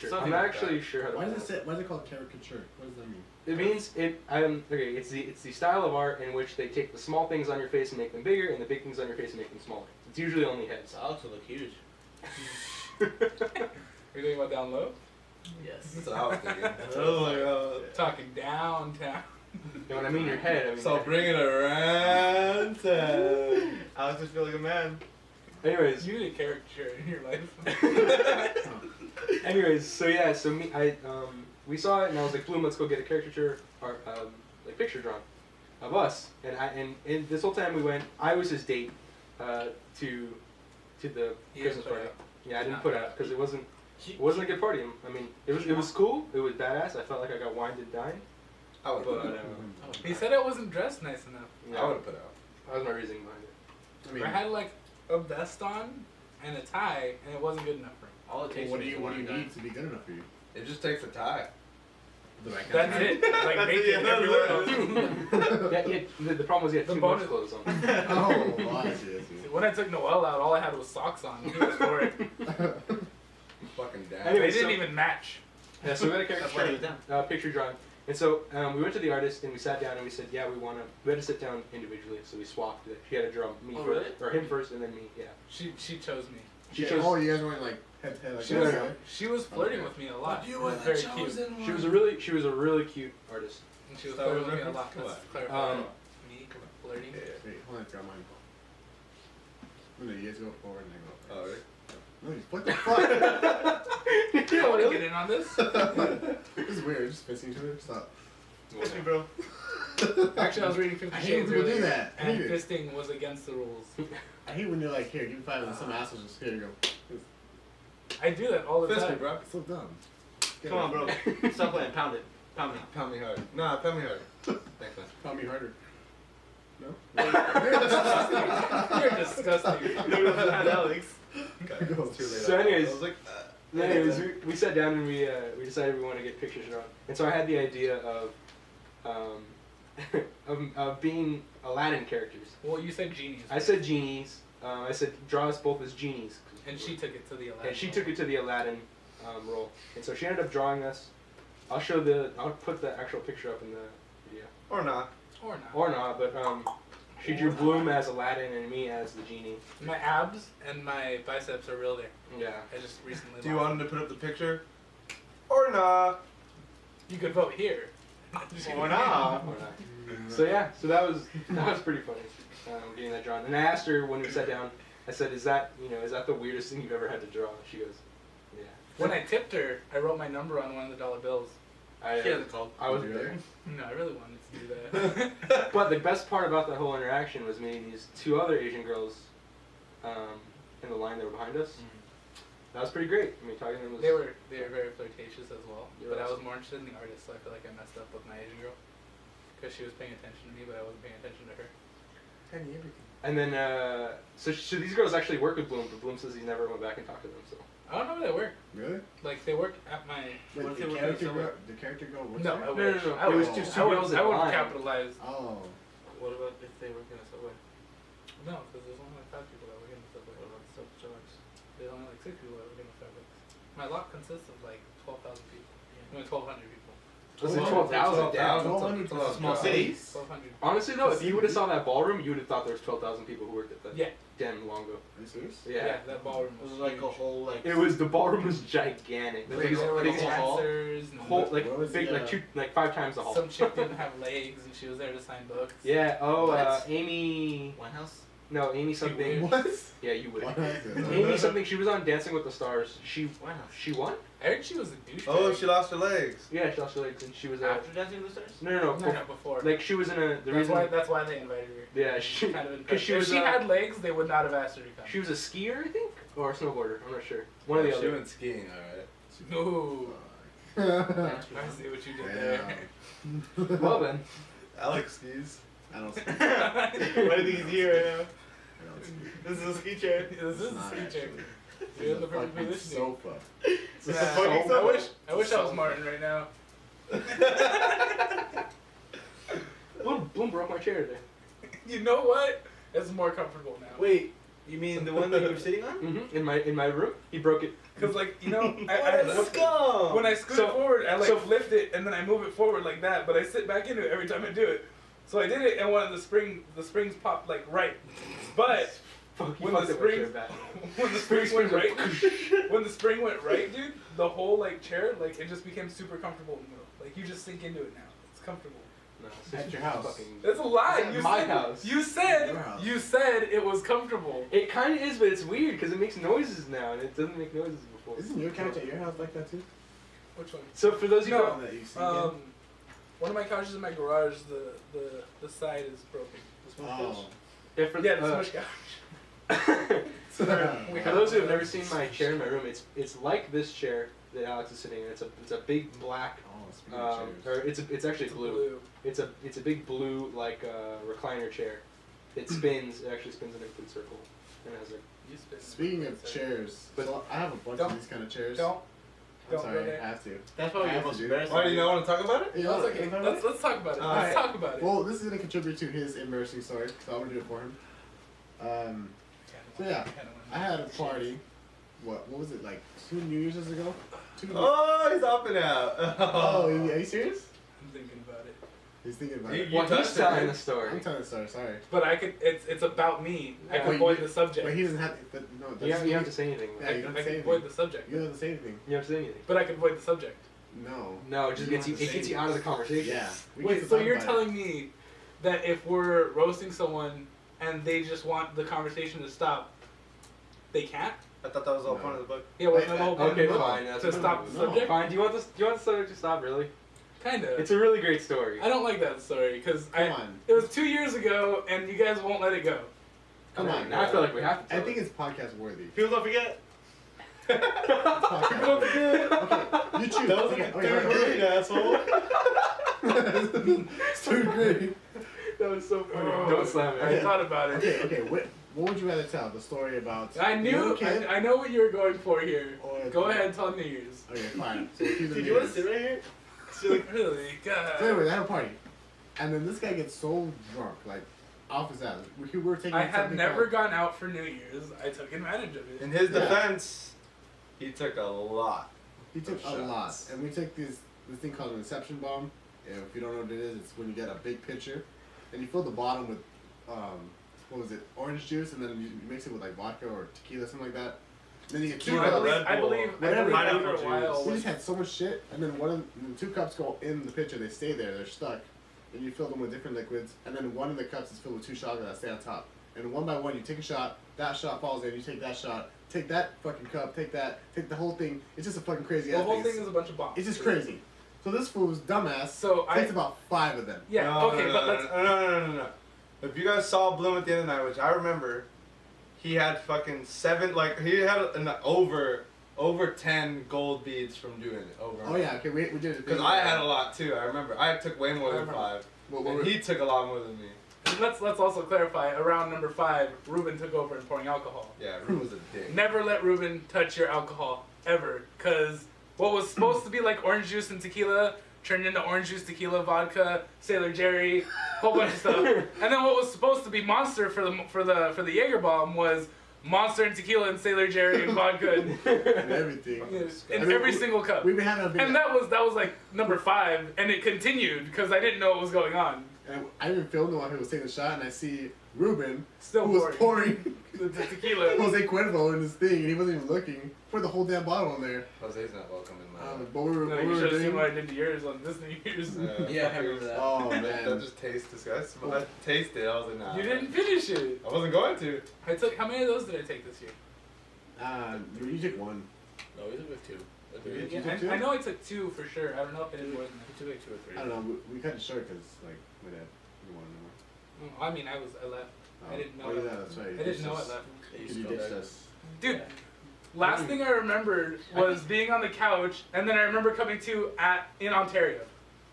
Something I'm not like actually sure how to. Why pronounce is it called caricature? What does that mean? It means it. Okay. It's the style of art in which they take the small things on your face and make them bigger, and the big things on your face and make them smaller. It's usually only heads. Alex will look huge. Are you thinking about down low? Yes. That's what I was thinking. Oh my god. Talking downtown. And when I mean your head, I mean. So bring it around town. Alex just feel like a man. Anyways. You need a caricature in your life. Anyways, so yeah, so we saw it and I was like, Bloom, let's go get a caricature or like picture drawn of us. And this whole time we went, I was his date to the He Christmas didn't put party. out. Yeah, I didn't Not put bad. out because it wasn't a good party. I mean, it was cool. It was badass. I felt like I got wined and dined. I would But put out. He said I wasn't dressed nice enough. yeah, I would have put out. that was my reasoning behind it. I mean, I had like a vest on and a tie, and it wasn't good enough for him. All it takes what do is you one guy. need to be good enough for you? It just takes a tie. The back That's it. Like naked everywhere else. Yeah, the problem was he had The too much bonus- clothes on. Oh, well, I see, I see. When I took Noel out, all I had was socks on. He was for it. Fucking dad. Anyway, They didn't so- even match. Yeah, so we had a That's why he was caricature, down. picture drawing. And so we went to the artist and we sat down and we said, yeah, we had to sit down individually, so we swapped it. She had to draw me Oh, first, really? or him first, and then me. Yeah. She chose me. She Yeah, chose. oh, you guys went like head to head like She No, was no, no. she was flirting with me a lot. You It were was the very chosen cute. one. She was a really cute artist. And she was That flirting was with me a reference? lot. Come Let's on. clarify. Um, Me flirting. Wait, hold on, I got mine. No, you guys go forward and I go. Oh, really? No, what the fuck? You don't want to get in on this? This is weird. Just facing each other. Stop. Kiss me, bro. Actually, I was reading 50 I hate Shades when people do earlier, that. I and hate it. fisting was against the rules. I hate when you're like, here, give me five, and some assholes just here you go. I do that all the Fist me, time. bro. It's so dumb. Get Come on, it. bro. Stop playing. Pound it. Pound me. Pound me hard. Nah, pound me hard. Thanks, man. Pound me harder. No? You're disgusting. No, not Alex. Okay, it's too late. So anyways- I was like, Anyways, we sat down and we decided we wanted to get pictures drawn. And so I had the idea of of being Aladdin characters. Well, you said genies. I said genies. I said draw us both as genies. And she took it to the 11. And she took it to the Aladdin role. And so she ended up drawing us. I'll put the actual picture up in the video. or not. Or not. Or not, but she drew Bloom as Aladdin and me as the genie. My abs and my biceps are real there. Yeah. I just recently Do you lost want him to put up the picture? Or not? You could vote here. Or not. Or not. So yeah, so that was pretty funny, getting that drawn. And I asked her when we sat down. I said, "Is that the weirdest thing you've ever had to draw?" She goes, "Yeah." When I tipped her, I wrote my number on one of the dollar bills. I She hasn't called. I was Really? there. No, I really wanted to do that. But the best part about that whole interaction was meeting these two other Asian girls in the line that were behind us. That was pretty great. I mean, talking to them was. They were very flirtatious as well. Yeah, But I that's- was more interested in the artist, so I feel like I messed up with my Asian girl. Because she was paying attention to me, but I wasn't paying attention to her. Tiny everything. And then, so these girls actually work with Bloom, but Bloom says he's never went back and talked to them. So. I don't know where they work. Really? Like, they work at my... Wait, What if the they work character somewhere? girl, the character girl works No, there? I wish. No. I It would- was just I two would- girls I at would line. capitalize. Oh. What about if they work in a subway? No, because there's only like 5 people that work in the subway. What about the Starbucks? There's only like 6 people that work in the Starbucks. My lot consists of like 12,000 people. I mean, 1,200 people. Was it 12,000? 12,000? Damn. 12,000. 12,000. Small cities. 1,200. Honestly though, if you would have saw that ballroom, you would have thought there was 12,000 people who worked at that Yeah. damn Longo. Are you serious? Yeah. That ballroom It was was like a huge. whole like. It was, the ballroom was gigantic. There Like, was- There were Biggest hall? dancers and whole, like Where was big, the, like 5 times the hall. some chick didn't have legs and she was there to sign books. Yeah. Oh, What? Amy. Winehouse? No, Amy something. weird. What? Yeah, you would. What is it? Amy something. She was on Dancing with the Stars. Winehouse. She won. I heard she was a douchebag. Oh, she lost her legs. Yeah, she lost her legs and she was. After Dancing with the Stars? No, no, No, no. no, before. Like she was in a. The reason. That's why they invited her. Yeah, she. Kind of Because she if was. she had legs, they would not have asked her to come. She was a skier, I think. or a snowboarder. I'm not sure. One of the She other. went skiing, alright. No. I see what you did there. Damn. Well then. Alex skis. I don't. Why do you think he's here right now? I don't see. This is a ski chair. This is It's a not ski chair. actually. You're in the It's a perfect fucking position. sofa. It's a Yeah. fucking I sofa. wish I was Martin right now. Bloom broke my chair today. You know what? It's more comfortable now. Wait, you mean the one that you were sitting on? Mm-hmm. In my room, he broke it. Cause like you know, Let's go. when I scoot So- it forward, I like so- lift it and then I move it forward like that. But I sit back into it every time I do it. So I did it, and one of the springs popped like right. But Fuck, you when fucked the up my chair springs bad. when the spring went right, when the spring went right, dude, the whole like chair like it just became super comfortable in the middle. Like you just sink into it now. It's comfortable. No, it's At just your house. fucking- That's a lie. It's at You my said, house. You said Your house. you said it was comfortable. It kind of is, but it's weird because it makes noises now, and it doesn't make noises before. Isn't your couch at your house like that too? Which one? So for those of you, No. That you sink One of my couches in my garage, the side is broken. in? Oh. yeah, for, Yeah, the smush couch. for those who have never seen my chair in my room, it's like this chair that Alex is sitting in. It's a big black, Oh, speaking of or chairs. it's actually blue. It's a big blue like recliner chair. It spins. It actually spins in a complete circle, and it has a. You spit. Speaking of chairs, But- so I have a bunch Don't- of these kind of chairs. Don't. I'm Don't go sorry, there. I have to. That's probably I the have most to do. embarrassing. Why do you not want to talk about it? You No, know, it's okay. you know- Let's talk about it. Alright. Let's talk about it. Well, this is gonna contribute to his embarrassing story, so I'm gonna do it for him. So yeah, I had a party. What was it like? 2 New Year's ago? 2 Oh, he's up and out. Oh, are you serious? I'm thinking about it. He's thinking about You- it. you Well, he's touched it, telling right? the story. I'm telling the story. Sorry. But I could. It's about me. I can Wait, avoid you- the subject. But he doesn't have. But no, You have to say anything. Yeah, I you can don't say avoid anything. the subject. You don't have to say anything. You have to say anything. But I can avoid the subject. No. No, it just You gets don't you. have It to gets say you out of the conversation. Yeah. we get Wait, to so talk you're about it. telling me that if we're roasting someone and they just want the conversation to stop, they can't? I thought that was all No. part of the book. Yeah, wasn't that the whole point Okay, of the book? fine. That's To fine. stop the No. subject? Fine. Do you want this? Do you want the subject to stop? Really? Kinda. It's a really great story. I don't like that story because Come on. it was 2 years ago and you guys won't let it go. Come on. Now I feel like we have to. I Tell think it. it's podcast worthy. People don't forget. Podcast worthy. Okay, you choose. That was Okay, like okay, third okay. grade, asshole. Third grade. That was so funny. Oh, Don't slam I it. thought about it. Okay. What would you rather tell? The story about? I knew. young kid? I know what you were going for here. Or- Go ahead, tell New Year's. Okay, fine. So we'll keep the Dude, New you want to Year's. sit right here? Really? God. So anyway, they had a party, and then this guy gets so drunk, like off his ass. We were taking. I had something never called- gone out for New Year's. I took advantage of it. In his Yeah. defense, he took a lot. He took of a lot, shots. and we took this thing called an inception bomb. And if you don't know what it is, it's when you get a big pitcher, and you fill the bottom with, what was it, orange juice, and then you mix it with like vodka or tequila, something like that. Then you get two Tequila, I cups. believe. Red I Bull, believe. whatever, After pineapple a while. juice. We just had so much shit, and then the 2 cups go in the pitcher. They stay there. They're stuck, and you fill them with different liquids. And then one of the cups is filled with 2 shots that stay on top. And one by one, you take a shot. That shot falls in. You take that shot. Take that fucking cup. Take that. Take the whole thing. It's just a fucking crazy. The ass whole thing is a bunch of bombs. It's just crazy. So this fool was dumbass. So Takes about 5 of them. Yeah. No, okay, no, but no, let's. no. If you guys saw Bloom at the end of the night, which I remember, he had fucking 7, like he had an over 10 gold beads from doing it over. Oh yeah. Okay. We did it. Because I had a lot too. I remember. I took way more I than remember. 5, What and he took a lot more than me. And let's also clarify. Around number 5, Ruben took over in pouring alcohol. Yeah, Rue was a dick. Never let Ruben touch your alcohol ever, because what was supposed to be like orange juice and tequila turned into orange juice, tequila, vodka, Sailor Jerry, whole bunch of stuff. And then what was supposed to be Monster for the Jaeger bomb was Monster and tequila and Sailor Jerry and vodka and, and everything. in I mean, every single cup. We've been having a big. And that was like number 5, and it continued because I didn't know what was going on. And I even filmed it while he was taking a shot, and I see Ruben, Still who was pouring the tequila. Jose Cuervo in his thing, and he wasn't even looking. Poured the whole damn bottle in there. Jose's not welcome in my life. But we were, No, what you we should were have seen doing. what I did to yours on this New Year's. Yeah, I remember that. Oh That man. just tastes disgusting. When I tasted it, I was like, nah. You didn't finish it. I wasn't going to. I took. How many of those did I take this year? You took 1. No, we took like 2. Or You 3. took Yeah, two? I know I took 2 for sure. I don't know if I did more than We that. took like 2 or 3. I don't know. We cut it short because like my dad didn't want to know. I mean, I left. I didn't know Oh that. yeah, that's right. I didn't know I left. They You used to come ditched back. us. Dude, last thing I remembered was being on the couch, and then I remember coming to in Ontario.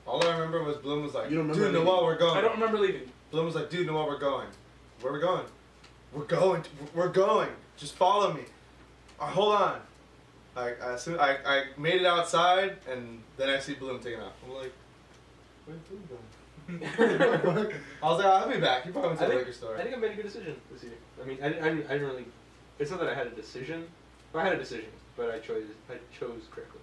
All I remember was Bloom was like, You don't remember dude, anything? Noel, we're going. I don't remember leaving. Bloom was like, dude, Noel, we're going. Where are we going? We're going. Just follow me. Hold on. I made it outside, and then I see Bloom taking off. I'm like, where's Bloom going? I was like, I'll be back. You probably went to the liquor store. I think I made a good decision this year. I mean, I didn't really. It's not that I had a decision. I had a decision, but I chose correctly.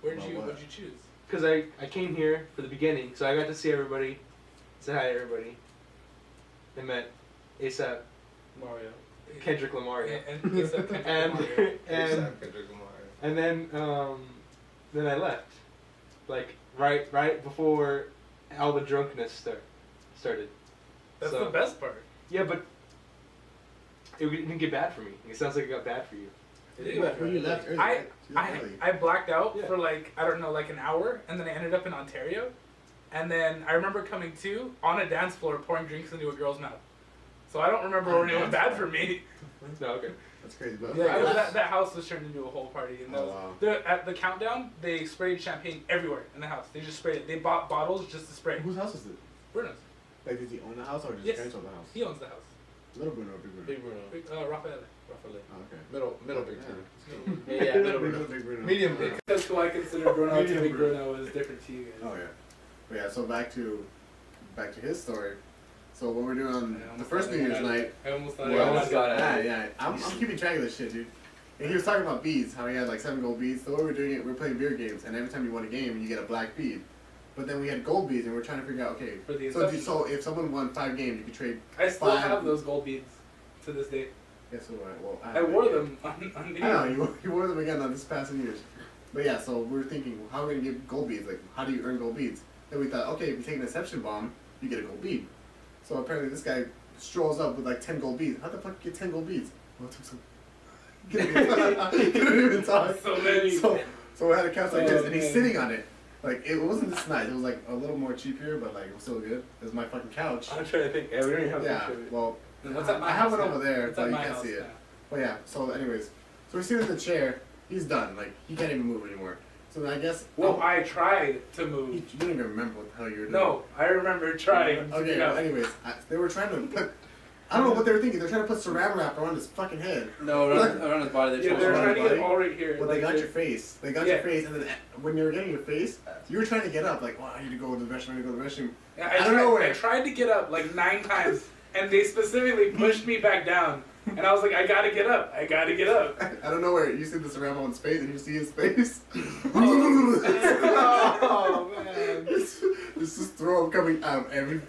Where'd Well, you what? choose? Because I came here for the beginning, so I got to see everybody, say hi to everybody. I met ASAP Mario. Kendrick Lamar, And it's that kind and of Mario. and then I left, like right before all the drunkenness started. That's So- the best part. Yeah, but it didn't get bad for me. It sounds like it got bad for you. When you left early, I right? You left early. I blacked out Yeah. for like an hour, and then I ended up in Ontario, and then I remember coming to on a dance floor pouring drinks into a girl's mouth. So I don't remember On a when it went dance bad floor? for me. No, okay. That's crazy, but Yeah, 'cause that house was turned into a whole party, and Oh, wow. at the countdown they sprayed champagne everywhere in the house. They just sprayed it. They bought bottles just to spray. Whose house is it? Bruno's. Like, does he own the house or just Yes. parents own the house? He owns the house. Little Bruno or Big Bruno? Big Bruno. Raphael. Oh, okay. Middle big Yeah. two. Yeah, middle Big Bruno. Big Bruno. Medium big. That's who I consider Bruno to Medium Big Bruno. Bruno is different to you guys. Oh yeah, but yeah. So back to his story. So what we're doing on I almost the first thought New I Year's got it. night. I almost thought We I got almost it. got it. Yeah. I'm keeping track of this shit, dude. And he was talking about beads, how he had like 7 gold beads. So what we're doing it, we're playing beer games, and every time you won a game, you get a black bead. But then we had gold beads, and we're trying to figure out, okay, For the so inception. so if someone won 5 games, you could trade. I still 5. have those gold beads to this day. Guess what? Well, I wore them on New I know Year's. you wore them again on this past New Year's. But yeah, so we're thinking, well, how are we gonna get gold beads? Like, how do you earn gold beads? Then we thought, okay, if you take an inception bomb, you get a gold bead. So apparently this guy strolls up with like 10 gold beads. How the fuck you get 10 gold beads? Well, it took some. Couldn't even talk. So many. So we had a couch like this, and he's man. sitting on it. Like, it wasn't this nice. It was like a little more cheaper, but like it was still good. It was my fucking couch. I'm trying to think. Yeah, we don't even have a Yeah, picture of it. well, And what's at my I have house it now? over there, What's but at you my can't house see it. now? But yeah, so anyways, so we're sitting in the chair. He's done. Like, he can't even move anymore. So then I guess. Well, I tried to you move. don't even remember what the hell you were doing. No, I remember trying. to Okay, get well, out. anyways, they were trying to put. I don't know what they were thinking. They're trying to put saran wrap around his fucking head. No, around his body. Yeah, They're they're trying trying to get body. it all right here. But like they got this. your face. They got Yeah. your face, and then when you were getting your face, you were trying to get up. Like, well, I need to go to the restroom. I need to go to the restroom. Yeah, I don't know where. I tried to get up like 9 times, and they specifically pushed me back down. And I was like, I gotta get up. I gotta get up. I don't know where. You see the saran wrap on his face, and you see his face. Oh, man. This is throw up coming out of every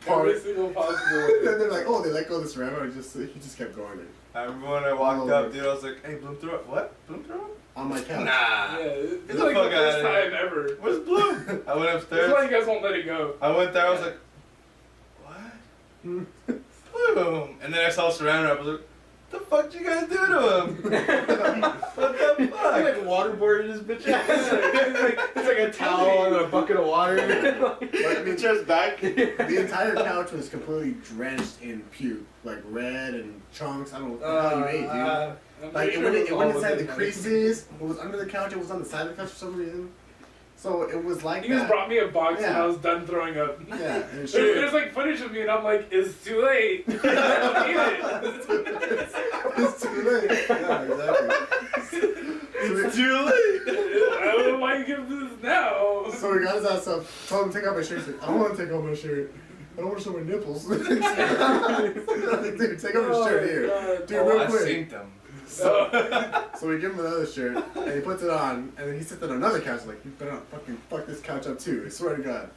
part. Every single possible. Then they're like, oh, they let go of the saran wrap. He just kept going. I remember when I walked Oh, up, dude, I was like, hey, Bloom, throw up. What? Bloom, throw up? On my couch. Nah. Yeah, it's Get the like fuck the first outta here. time ever. Where's Bloom? I went That's upstairs. why you guys won't let it go. I went there, I was like, what? Bloom. And then I saw Saran Wrap, I was like, what the fuck did you guys do to him? What the He fuck? like waterboarded his bitch ass. It's like a towel and a bucket of water. But I mean, Chair's back. the entire couch was completely drenched in puke, like red and chunks. I don't know what the hell you ate, dude. I'm Like, pretty it sure went, was it all went of inside it, the man. creases. It was under the couch. It was on the side of the couch for some reason. So it was like You just that. brought me a box and Yeah. I was done throwing up. Yeah, and There's, sure. there's like footage of me and I'm like, it's too late. I don't need it. It's too late. Yeah, exactly. It's too late. I don't know why you give this now. So we got his ass up, told him to take off my shirt. He's like, I don't want to take off my shirt. I don't want to show my nipples. Dude, take off your shirt here. God. Dude, real I quick. synced them. So we give him another shirt, and he puts it on, and then he sits on another couch, like, you better not fucking fuck this couch up too, I swear to God.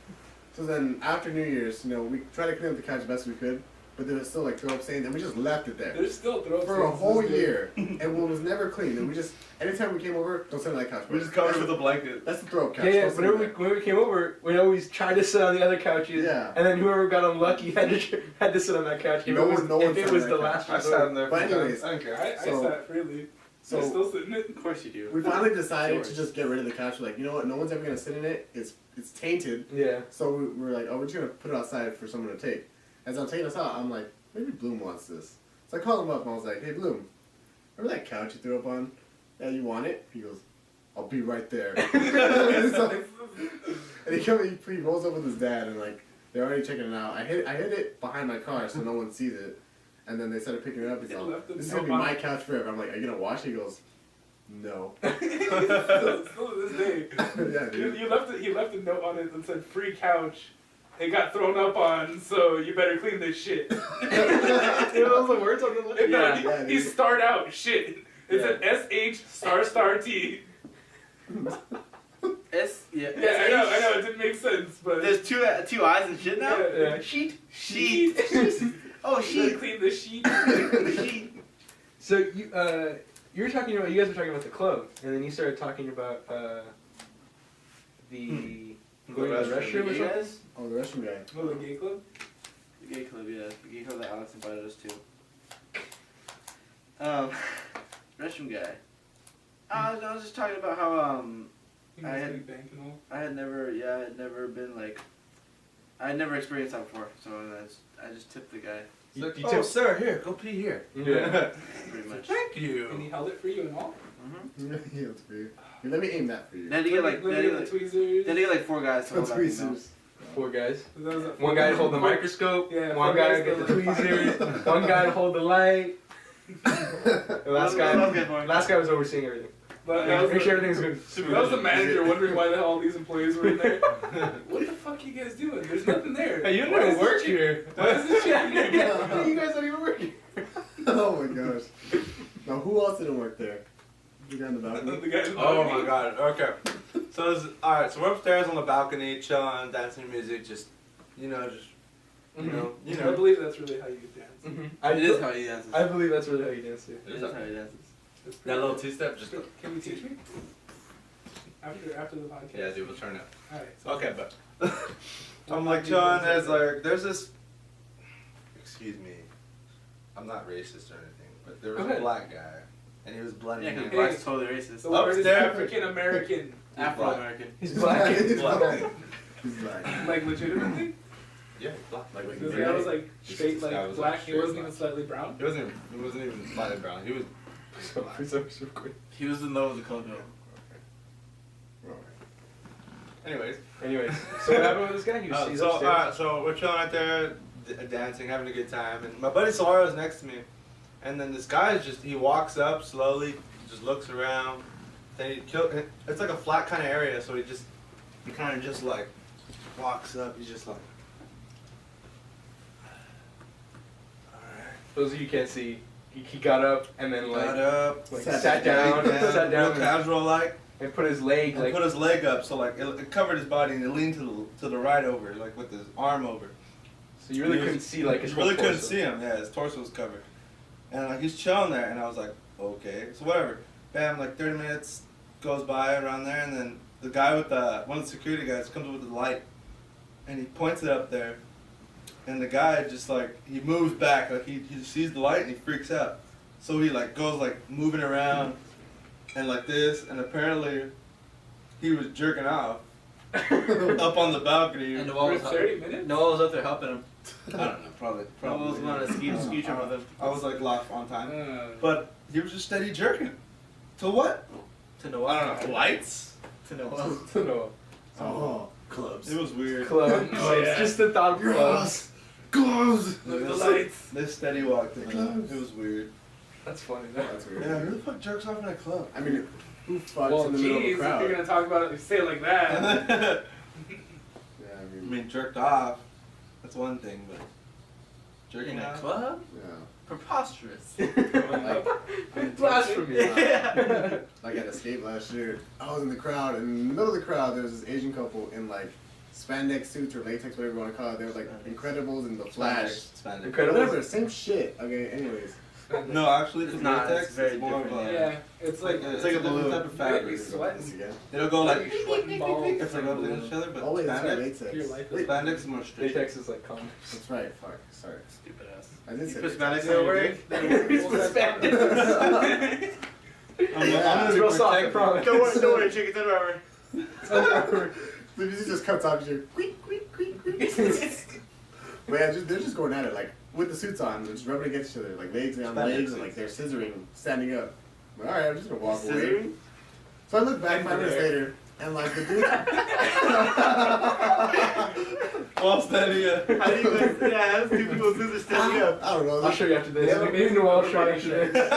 So then, after New Year's, we tried to clean up the couch the best we could, but there was still like throw up stains, and we just left it there. There's still throw For a whole year, and it was never clean, and we just, anytime we came over, don't sit on that couch. We just covered it with a blanket. That's the throw up couch. Yeah, Don't sit whenever on we, that. when we came over, we'd always try to sit on the other couches. Yeah. And then whoever got unlucky had to sit on that couch. If No it was, one- no one if it sat was on the that last I resort. sat in there. But a few anyways, times. I don't care. I So- sat freely. So- I'm still sitting it. Of course you do. We finally decided Yours. to just get rid of the couch. We're like, you know what? No one's ever gonna sit in it. It's tainted. Yeah. So we're like, oh, we're just gonna put it outside for someone to take. As I'm taking us out, I'm like, maybe Bloom wants this. So I called him up and I was like, hey Bloom, remember that couch you threw up on? "Yeah, you want it?" He goes, "I'll be right there." And he rolls up with his dad, and like they're already checking it out. I hid it behind my car so no one sees it, and then they started picking it up. He's like, "This is gonna be my couch forever." I'm like, "Are you gonna wash it?" He goes, "No." Still to this day. Yeah, dude. You left it. He left a note on it that said "free couch." It got thrown up on, so you better clean this shit. You know those words on the list? No, Yeah, he dude. starred out shit. It said SH***T. S. Yeah. Yeah, I know. It didn't make sense, but There's two eyes and shit now. Yeah. Sheet. Oh, You sheet. clean the sheet. Sheet. So you were talking about, you guys were talking about the club, and then you started talking about the going to the restroom or You something. guys? Oh, the restroom guy. Oh, the gay club. The gay club, yeah. The gay club that Alex invited us to. Restroom guy. I was just talking about how You I know, had- City Bank and all. I had never been like, I had never experienced that before, so I just tipped the guy You oh, took- sir, here, go pee here. Yeah. pretty much. Thank And you. he held it for you and all. Mm-hmm. Yeah, that's for you. Here, let me aim that for you. Then you get like, Let me get the tweezers. then you get like 4 guys to hold that thing down. Tweezers. 4 guys. That was a- One guy to hold the microscope. Yeah, One 4 guy guys to get the to- tweezers. One guy to hold the light. The last What else good for? last guy was overseeing everything. But that was Make the- sure everything's good. That was the manager wondering why the hell all these employees were in there. What the fuck are you guys doing? There's nothing there. Hey, you Why don't is work this chick- here. Why is this chick in there? You guys don't even work here. Oh my gosh. Now, who else didn't work there? The guy in the balcony? The guy in the Oh balcony. my god. Okay. So alright. So we're upstairs on the balcony, chilling, dancing music, just you know. I know. believe that's really how you dance. It is how he dances. I believe that's really how you dance too. It is how he dances. It's That pretty little cool. two-step, just. Can you teach me? After the podcast. Yeah, dude, we'll turn it. Alright. Okay, but I'm like chilling. There's this. Excuse me. I'm not racist or anything, but there was Go a ahead. black guy, and he was blending Yeah, because in. black's totally racist. The word is Upstairs. African American. Afro-American. He's black. He's black. black. He's black. Like legitimately? Yeah, black. Like, This guy was like straight This guy like was, black. like, He wasn't straight even slightly brown. He wasn't even slightly brown. He was. He was the nose of the color. Anyways. Anyways, so what happened with this guy? He was, he's upstairs. So we're chilling right there, dancing, having a good time, and my buddy Solaro is next to me, and then this guy is he walks up slowly, just looks around, then it's like a flat kind of area, so he kind of just like walks up, he's just like, Those of you who can't see, he got up and then got like, up, like sat sat down, real sat down, casual like, and put his leg and like. put his leg up, so like it covered his body, and he leaned to the right over, like with his arm over. So you really He was- couldn't see like his You whole really couldn't torso. see him. Yeah, his torso was covered. And like he's chilling there, and I was like, okay, so whatever. Bam, like 30 minutes goes by around there, and then the guy with one of the security guys comes with the light, and he points it up there, and the guy just like he moves back, like he sees the light and he freaks out. So he like goes like moving around, and like this, and apparently he was jerking off up on the balcony. And For Noel was 30 minutes? Noel was up there helping him. I don't know, probably. Noel was on a ski trip with him. I was like locked on time. Uh, But he was just steady jerking. To what? To Noel. I don't know. Lights? To Noel. No. Oh, clubs. It was weird. Club. Oh, yeah. Just the thought of clubs. Gloves! Look at the lights. This steady walked in. It was weird. That's funny. That's weird. Yeah, who the fuck jerks off in a club? I mean, who fucks Well, in the middle of geez, a if crowd? you're gonna talk about it, say it like that. I Yeah, I mean, mean, jerked off. That's one thing, but jerking In a off. club? yeah. Preposterous. Blasphemy. Like at Escape last year, I was in the crowd, and in the middle of the crowd, there was this Asian couple in like spandex suits or latex, whatever you want to call it. They were like Incredibles and The Flash. Spandex. Incredible. Whatever, same shit. Okay, anyways. No, actually, the It's not, latex it's very is more of different, a. Yeah, it's like It's like a balloon. different type of You'd fabric. be sweating. This again. It'll go like. You're sweating balls. It's like up against each other, but Oh wait, that's right, spandex. latex. Your life Wait, Spandex is more straight. Latex is like condoms. that's right. Fuck. Sorry. Stupid ass. I did You say put latex. Spandex on your dick? Yeah. It's real soft, I promise. Don't worry, chicken tender rubber. The music just cuts off. You're quick. But yeah, they're just going at it like with the suits on, they're just rubbing against each other, like legs on Spandex legs, and like they're scissoring, standing up. Alright, I'm just gonna walk away. Scissoring? So I look back 5 minutes later, and like the dude. While standing up. How do you guys, yeah, how does two people scissor standing up? I don't know. I'll show you after this. Yeah, Me and Noel will show you after this.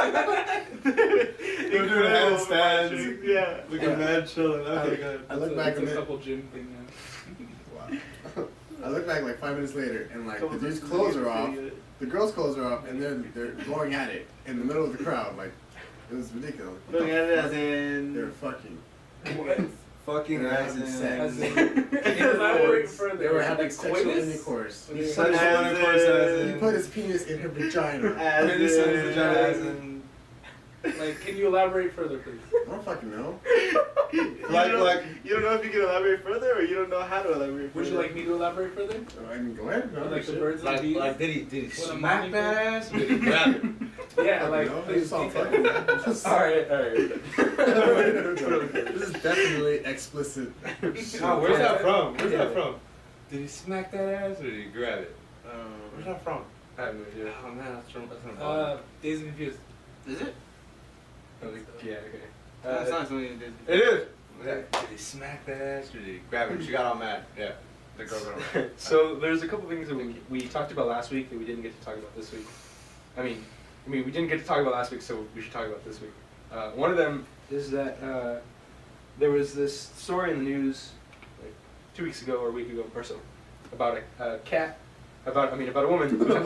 They're doing handstands. Yeah. Looking mad chilling. Okay, good. I look It's back a, a it's a bit. couple gym thing now. Wow. I look back like 5 minutes later, and like the dude's clothes are off, the girls' clothes are off, and then they're going at it in the middle of the crowd. Like it was ridiculous. Looking at it as They're in. fucking. What? Fucking They're as having in. sex. As in, can you elaborate further? They were having Like sexual coitus? intercourse. What do you- Sexual As intercourse as He in. put his penis in her vagina. As Penis in his in. vagina as in. Like, can you elaborate further, please? I don't fucking know. Like- You don't know if you can elaborate further, or you don't know how to elaborate further. Would you like me to elaborate further? I mean, go ahead. No, Like the shit. birds and the bees? did he What a smack mommy that ass? Or did he grab it? Yeah, Fucking like, no, please it's all detail. fucking. Alright. This is definitely explicit. Oh, where's that from? Where's Yeah. that from? Did he smack that ass or did he grab it? Where's that from? I have no idea. Oh man, that's Dazed and Confused. Is it? Yeah, okay. That's not something you did. It is. Did he smack that ass or did he grab it? She got all mad. Yeah. The girl got all mad. So there's a couple things that we talked about last week that we didn't get to talk about this week. I mean, we didn't get to talk about last week, so we should talk about this week. One of them is that there was this story in the news like 2 weeks ago or a week ago or so about a cat, about a woman who had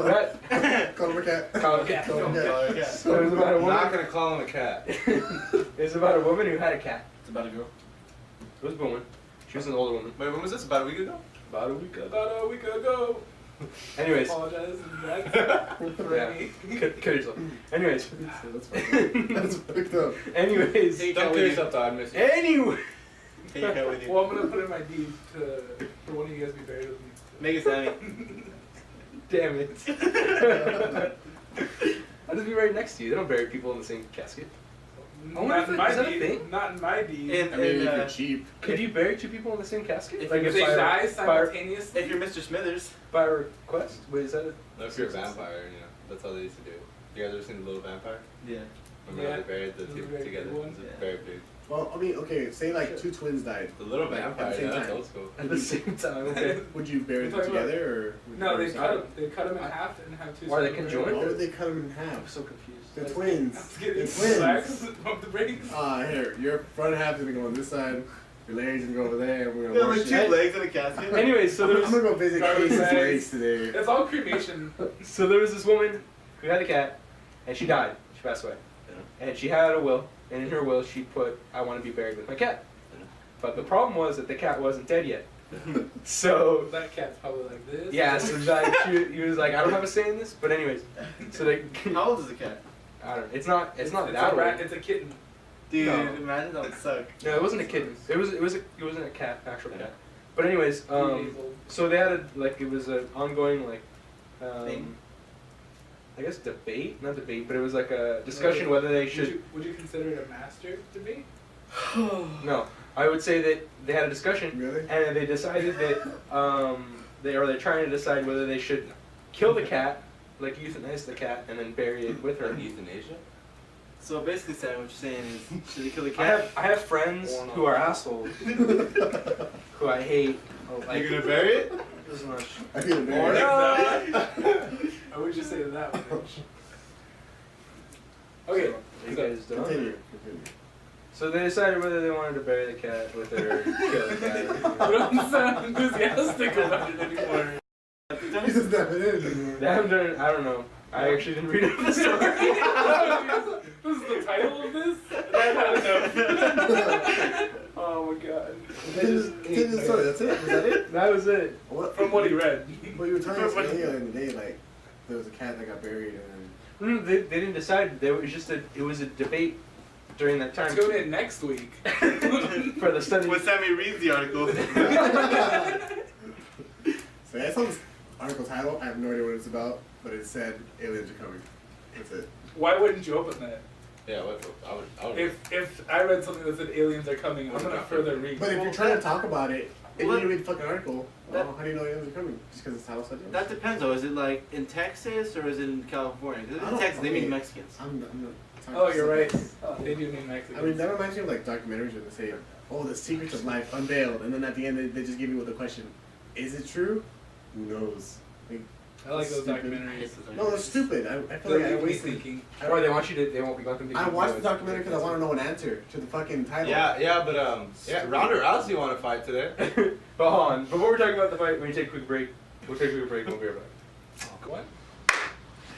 that. Call him a cat. Call him a cat. Call him a cat. So it was about a I'm not woman. gonna call him a cat. It was about a woman who had a cat. It's about a girl. It was a woman. She was an older woman. Wait, when was this? About a week ago? About a week ago. About a week ago. Anyways. Apologize. That's Yeah. Kill yourself. Anyways. That's fucked up. That's fucked up. Anyways. Take Don't out kill with yourself though, I'd miss you. Anyway. Take it out with you. Well, I'm gonna put in my deed for one of you guys to be buried with me. Make it Sammy. Damn it. I'll just be right next to you. They don't bury people in the same casket. I wonder Not if in is my that a deed. thing? Not in my deed. In- I mean, if you're cheap. Could you bury two people in the same casket? If If they die simultaneously. If you're Mr. Smithers. by request? Wait, is that it? No, if you're a vampire, you know, that's all they used to do. You guys ever seen The Little Vampire? Yeah. Remember Yeah. they buried the Those two are very together? big ones. It's Yeah. very big. Well, I mean, okay, say like two twins died. The Little Like, at the Vampire, same yeah, that's time. old school. At the same time, okay. Would you bury them You're talking about- together or? Would No, you they bury cut them them. They cut them in half and have two. Why, they separate conjoined? Why burials. would they cut them in half? I'm so confused. They're Let's twins. get They're these twins. slacks Pump the brakes. Here, your front half is gonna go on this side, your legs gonna go over there, and we're You gonna have wash like two it. legs in a casket. Anyways, so I'm, there I'm gonna was go visit Garbage Casey's bags. legs today. It's all cremation. this woman who had a cat, and she died. She passed away, and she had a will, and in her will she put, "I want to be buried with my cat." But the problem was that the cat wasn't dead yet. So That cat's probably like this. yeah, so like he was like, "I don't have a say in this." But anyways, so they, How old is the cat? I don't know. It's not It's that a rat. old. It's a kitten. Dude, No. imagine that would suck. No, it wasn't a kitten. It wasn't a cat, actual cat. But anyways, 3 days old. so they had it was an ongoing Thing? I guess not debate, but it was like a discussion whether they should. Would you consider it a master debate? No, I would say that they had a discussion, Really? and they decided that they're trying to decide whether they should kill the cat, like euthanize the cat, and then bury it with her. Like euthanasia? So basically, Sam, what you're saying is, should they kill the I cat? have friends Or not. who are assholes, who I hate. Like, You're gonna bury it? as much. I feel Or embarrassed. not. I would just say that one. Mitch. Okay. You guys don't. Continue. Continue. So they decided whether they wanted to bury the cat with her or kill the cat. You don't sound enthusiastic about it anymore. He doesn't have it in anymore. They haven't done it, I don't know. I actually didn't read up the story. This is the title of this? I've had enough. Oh my god. Continue the story. That's it. Was that it? That was it. What? From what he read. Well, you were telling us earlier in the day, like there was a cat that got buried, and No, they didn't decide. It was just it was a debate during that time. Tune in next week. For the study. When Sammy reads the article. so I saw this article title. I have no idea what it's about, but it said aliens are coming. That's it. Why wouldn't you open that? Yeah, I would. If I read something that said aliens are coming, I'm gonna further read. But if you're trying to talk about it and Well, you read the fucking article, that- well, how do you know aliens are coming? Just because it's title said it? That depends though. Is it like in Texas or is it in California? 'Cause if I it's don't- in Texas, they mean okay. Mexicans. I'm not Oh, you're right. They do mean Mexicans. I mean, that reminds me of like documentaries where they say, "Oh, the secrets of life unveiled," and then at the end they just give you with the question, "Is it true? Who knows?" Like, I like those stupid. documentaries. No, it's stupid. I feel They're like I leave me wasted. thinking. Or they want you to. They won't be let them. I watched the documentary because I want to know an answer to the fucking title. Yeah, but Ronda Rousey won a fight today. But hold on. Before we talk about the fight, we take a quick break. We'll take a quick break. We'll be right back. What?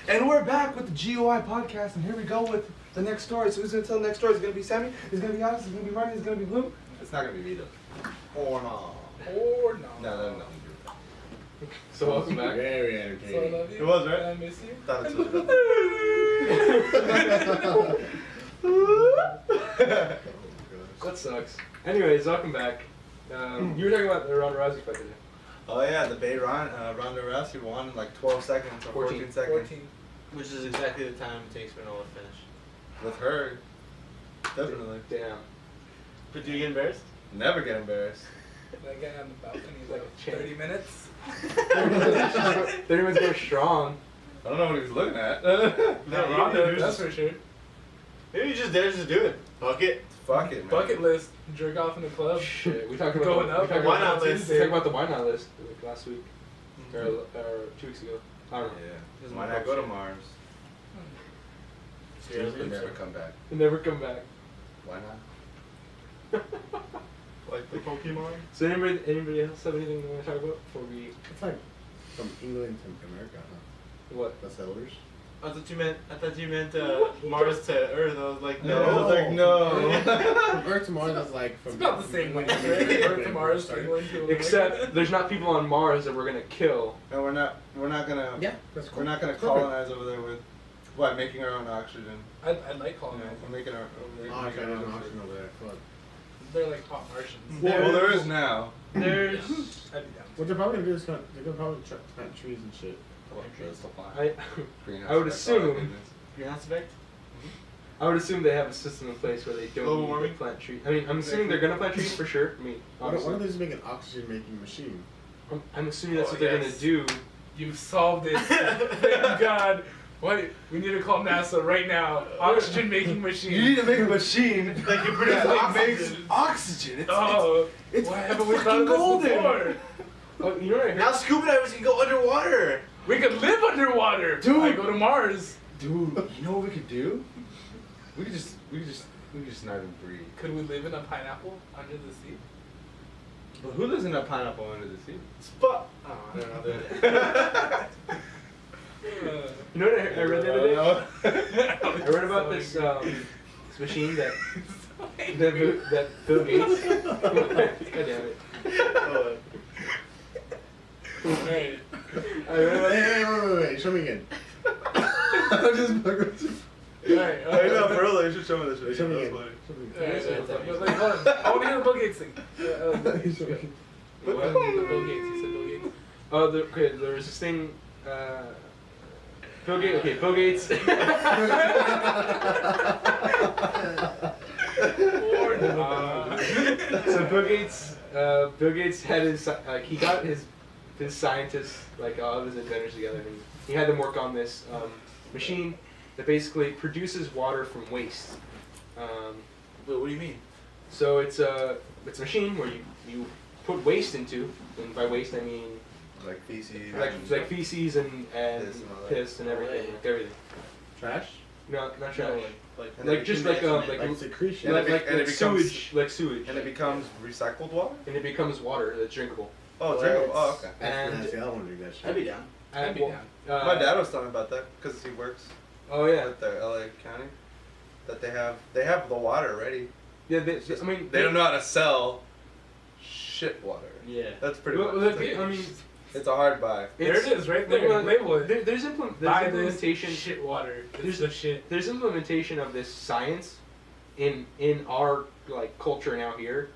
And we're back with the GOI podcast, and here we go with the next story. So who's gonna tell the next story? Is it gonna be Sammy? Is it gonna be Alex? Is it gonna be Ronnie? Is it gonna be Luke? It's not gonna be me though. Or no. Or no. No. So welcome back. Very So I entertaining. love you. It was, right? And I miss you. Thought it That sucks. Anyways, welcome back. You were talking about the Ronda Rousey fight today. Oh yeah, the Ronda Rousey won in like 12 seconds or 14 seconds. 14. Which is exactly the time it takes for Noah to finish. With her, definitely. Damn. But do you get embarrassed? Never get embarrassed. That guy on the balcony is Like like a chain. 30 minutes. 30 minutes go strong. I don't know what he was looking at. No, Ronda, that's for sure. Maybe you just dare to do it. Fuck it. Fuck it, man. Bucket list. Jerk off in the club. Shit, we talked about Going the, up. we talked Why about not the- list? We talked about the why not list like last week or 2 weeks ago. I don't know. Yeah. Why not go to Mars? Seriously? And never come back. And never come back. Why not? Like the Pokemon? So anybody else have anything they want to talk about before we? It's like from England to America, huh? What? The settlers. I thought you meant Mars to Earth. I was like, I no. was like, no. From Earth to Mars is like from. It's about the same way. Earth to Mars, England to America. Except there's not people on Mars that we're gonna kill. No, we're not gonna. Yeah, that's cool. We're not gonna That's perfect. colonize over there with what? Making our own oxygen. I like You calling know, them. we're making our. Oh, making okay, our there's own an oxygen. option over there. Fuck. They're like hot Martians. Well, there is now. There's. I'd be down. What they're probably gonna do is they're gonna probably plant trees and shit. I would assume Greenhouse effect? I would assume they have a system in place where they Global don't need warming? to plant trees. I mean, I'm assuming they're gonna plant trees for sure. I mean, Why don't obviously. they just make an oxygen making machine? I'm assuming that's Oh, what they're yes. gonna do. You solved it. Thank God. What? We need to call NASA right now. Oxygen making machine. You need to make a machine Like you produce that makes oxygen. oxygen. Oh, it's why haven't we fucking thought of this golden. before? Oh, you know what I heard? Now scuba divers can go underwater. We could live underwater. Dude. I go to Mars. Dude, you know what we could do? We could just not even breathe. Could we live in a pineapple under the sea? But who lives in a pineapple under the sea? Spot. Oh, I don't know. You know what I read the other day? I I read about this machine that Bill Gates. God damn it! Alright. I read about Wait. Show me again. I'm just Alright. I know, for real, you should show me this video. Show me That's again. funny. Show me again. Alright, like, hold on. I want to hear the Bill Gates thing. Show me again. The Bill Gates. He said Bill Gates. oh, okay. There was this thing. Bill Gates. Okay, Bill Gates. Or not. So Bill Gates had his he got his scientists, like all of his inventors together, and he had them work on this machine that basically produces water from waste. Wait, what do you mean? So it's a machine where you put waste into, and by waste I mean Like feces. like feces and Piss and all that. piss and everything, like everything. Trash? No, not trash. Like Like just like Like secretion. And like it becomes- sewage, like sewage, And it becomes recycled water? and it becomes water that's drinkable. Oh, Well, drinkable. that's- Oh, okay. That's And- nasty. I don't want to drink that shit. I'd be down. I'd be well, down. My dad was telling me about that because he works Oh yeah, with the LA County. That they have the water ready. yeah. I mean, They don't know how to sell shit water. Yeah. That's pretty Well, much. look, I mean, It's a hard buy. There it is, right there. Well, Label it. There's Buy this implementation. shit water. This There's is the shit. There's implementation of this science in our like culture now here,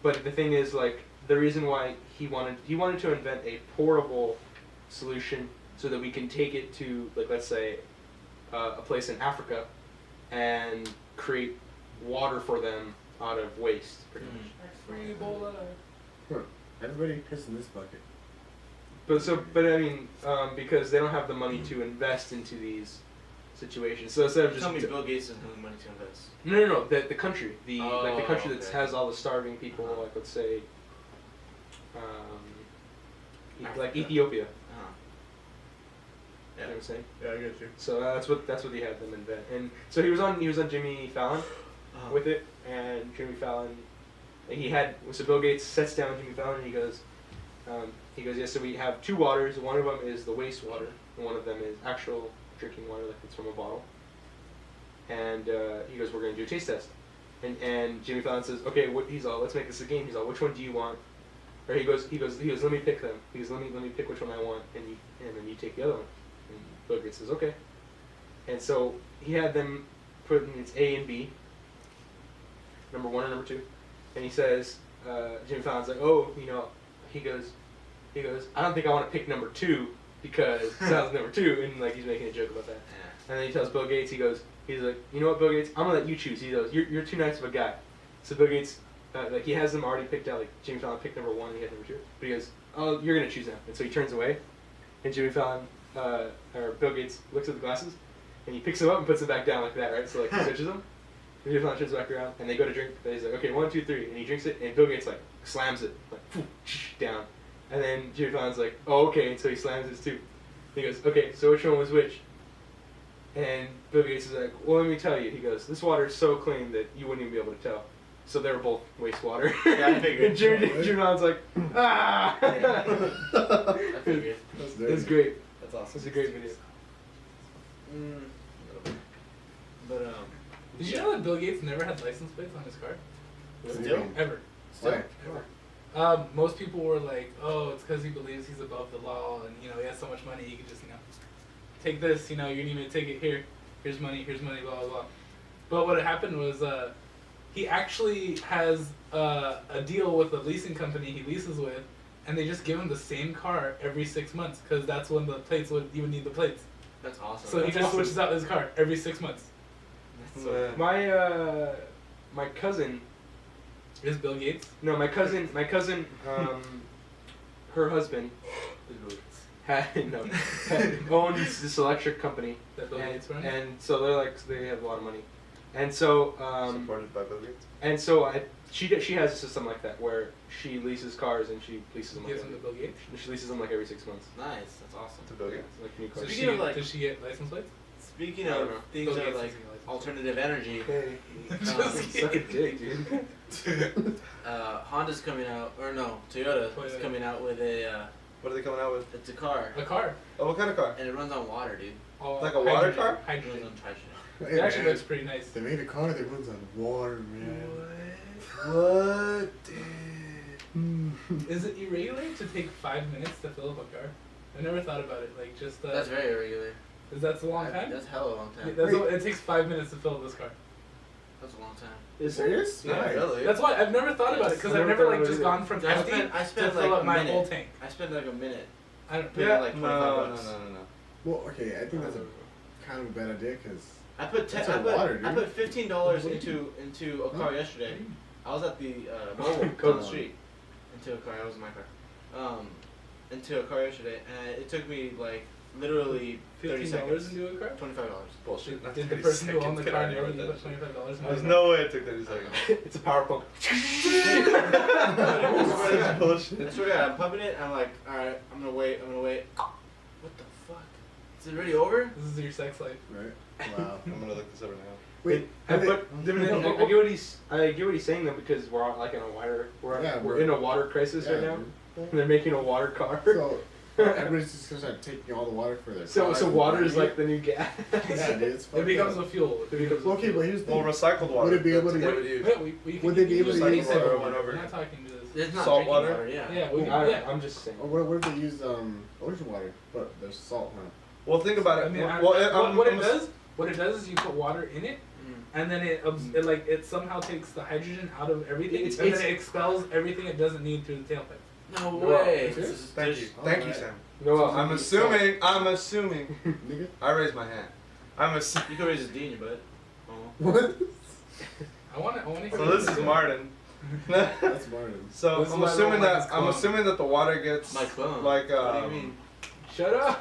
but the thing is like the reason why he wanted to invent a portable solution so that we can take it to like let's say a place in Africa and create water for them out of waste pretty much. Free Ebola. Everybody piss in this bucket. But I mean because they don't have the money to invest into these situation. So instead of just Tell me Bill Gates doesn't have money to invest. no, the country, the country that okay. has all the starving people, like let's say, like Africa. Ethiopia. Uh-huh. You know what I'm saying? Yeah, I get you. So that's what he had them invent. And so he was on Jimmy Fallon Uh-huh. with it, and Jimmy Fallon, so Bill Gates sits down with Jimmy Fallon and he goes, yes, so we have two waters. One of them is the wastewater, and one of them is actual drinking water, like it's from a bottle. And he goes, we're gonna do a taste test. And Jimmy Fallon says, okay, let's make this a game. He's all, which one do you want? Or he goes, let me pick them. He goes, let me pick which one I want, and then you take the other one. And Bill Gates says, okay. And so he had them put in its A and B, number 1 and number 2. And he says, Jimmy Fallon's like, oh, he goes, I don't think I want to pick number 2 because it sounds number 2, and like he's making a joke about that. Yeah. And then he tells Bill Gates, he's like, you know what, Bill Gates, I'm gonna let you choose. He goes, you're too nice of a guy. So Bill Gates, he has them already picked out. Like Jimmy Fallon picked number 1, and he had number 2. But he goes, oh, you're gonna choose now. And so he turns away, and Jimmy Fallon, or Bill Gates looks at the glasses, and he picks them up and puts them back down like that, right? So like he switches them. And Jimmy Fallon turns back around, and they go to drink. And he's like, okay, 1, 2, 3, and he drinks it, and Bill Gates like slams it like down, and then Jimmy Fallon's like, oh, okay, and so he slams his too. He goes, okay, so which one was which? And Bill Gates is like, well, let me tell you. He goes, this water is so clean that you wouldn't even be able to tell. So they were both wastewater. Yeah, I figured. And Jimmy Fallon's like, ah! I figured. It's great. That's awesome. It's a great video. But Did you know that Bill Gates never had license plates on his car? Still? Ever. Why? Most people were like, oh, it's because he believes he's above the law and, he has so much money, he can just, take this, you need me to take it here. Here's money, blah, blah, blah. But what happened was he actually has a deal with a leasing company he leases with, and they just give him the same car every 6 months because that's when the plates he would need the plates. that's awesome. So he just switches out his car every 6 months. That's so My cousin. Is Bill Gates? No, my cousin. Her husband owns this electric company, That Bill Gates runs? and so they have a lot of money, and so Supported by Bill Gates. and so she has a system like that where she leases cars and she leases them Gives him to Bill Gates? she leases them like every 6 months. nice. That's awesome. To Bill Gates. Like new So cars. Speaking of, like- does she get license plates? Speaking I of don't know. things Bill that are Gates like doesn't get license plates. alternative energy, Hey, Just suck a dick, dude. Honda's coming out, or no, Toyota is Toyota. coming out with a What are they coming out with? it's a car, A car. Oh, what kind of car? and it runs on water, dude. Oh, Like a water hydrogen. car? It runs Hydrogen. on hydrogen. It actually looks pretty nice. They made a car that runs on water, man. What? Dude. Is it irregular to take 5 minutes to fill up a car? I never thought about it. Like just That's very irregular. is that a long time? That's hella long time. That's it takes 5 minutes to fill up this car. That's a long time. Is Serious? Yeah, Nice. really? That's why I've never thought about it because I I've never never thought like about just it gone from I empty spent to fill like up a my minute. whole tank. I spent like a minute. I don't. Paying Yeah. like $25. No. Well, okay, I think that's a kind of a bad idea because I put That's a water, I dude. put $15 into a car yesterday. I was at the mobile Go down the on. street. Into a car. I was in my car. Into a car yesterday, and it took me like literally 30 $15 seconds. into a car. $25. Bullshit. Not Did the 30 person who owned seconds. the Get car out of here know with you that put $25 in There's the no way it took 30 seconds. It's a power pump. That's bullshit. I swear to God, I'm pumping it. I'm like, all right, I'm gonna wait. What the fuck? Is it already over? This is your sex life. right. Wow. I'm gonna look this up right now. Wait, I they- get what he's saying though because we're all, like in a Yeah, we're in a water crisis right yeah, now. dude. And they're making a water car. So everybody's just gonna start taking all the water for their So cars water and is like the new gas. yeah, dude, it's It fucked becomes up. a fuel. It becomes Okay, but here's the Well, thing. recycled water. Would it be able that's to what get- they would use. Yeah, we can Would they be able to use use anything. over and over? We're not talking to this. It's not Salt drinking water? Yeah. Yeah, I'm just saying. Or what if they use ocean water, but there's salt, huh? Well, think about it. I mean, what it does is you put water in it, and then it somehow takes the hydrogen out of everything, It's- and it's- then it expels everything it doesn't need through the tailpipe. No No, way. serious? Thank you. Thank you, Sam. No, I'm assuming. Nigga? I raised my hand. I'm assuming. You can raise a D in your butt. Oh. What? I want to. So this is Martin. That's Martin. So This I'm is why I don't assuming like that his clone. the water gets My clone. like What do you mean? Shut up.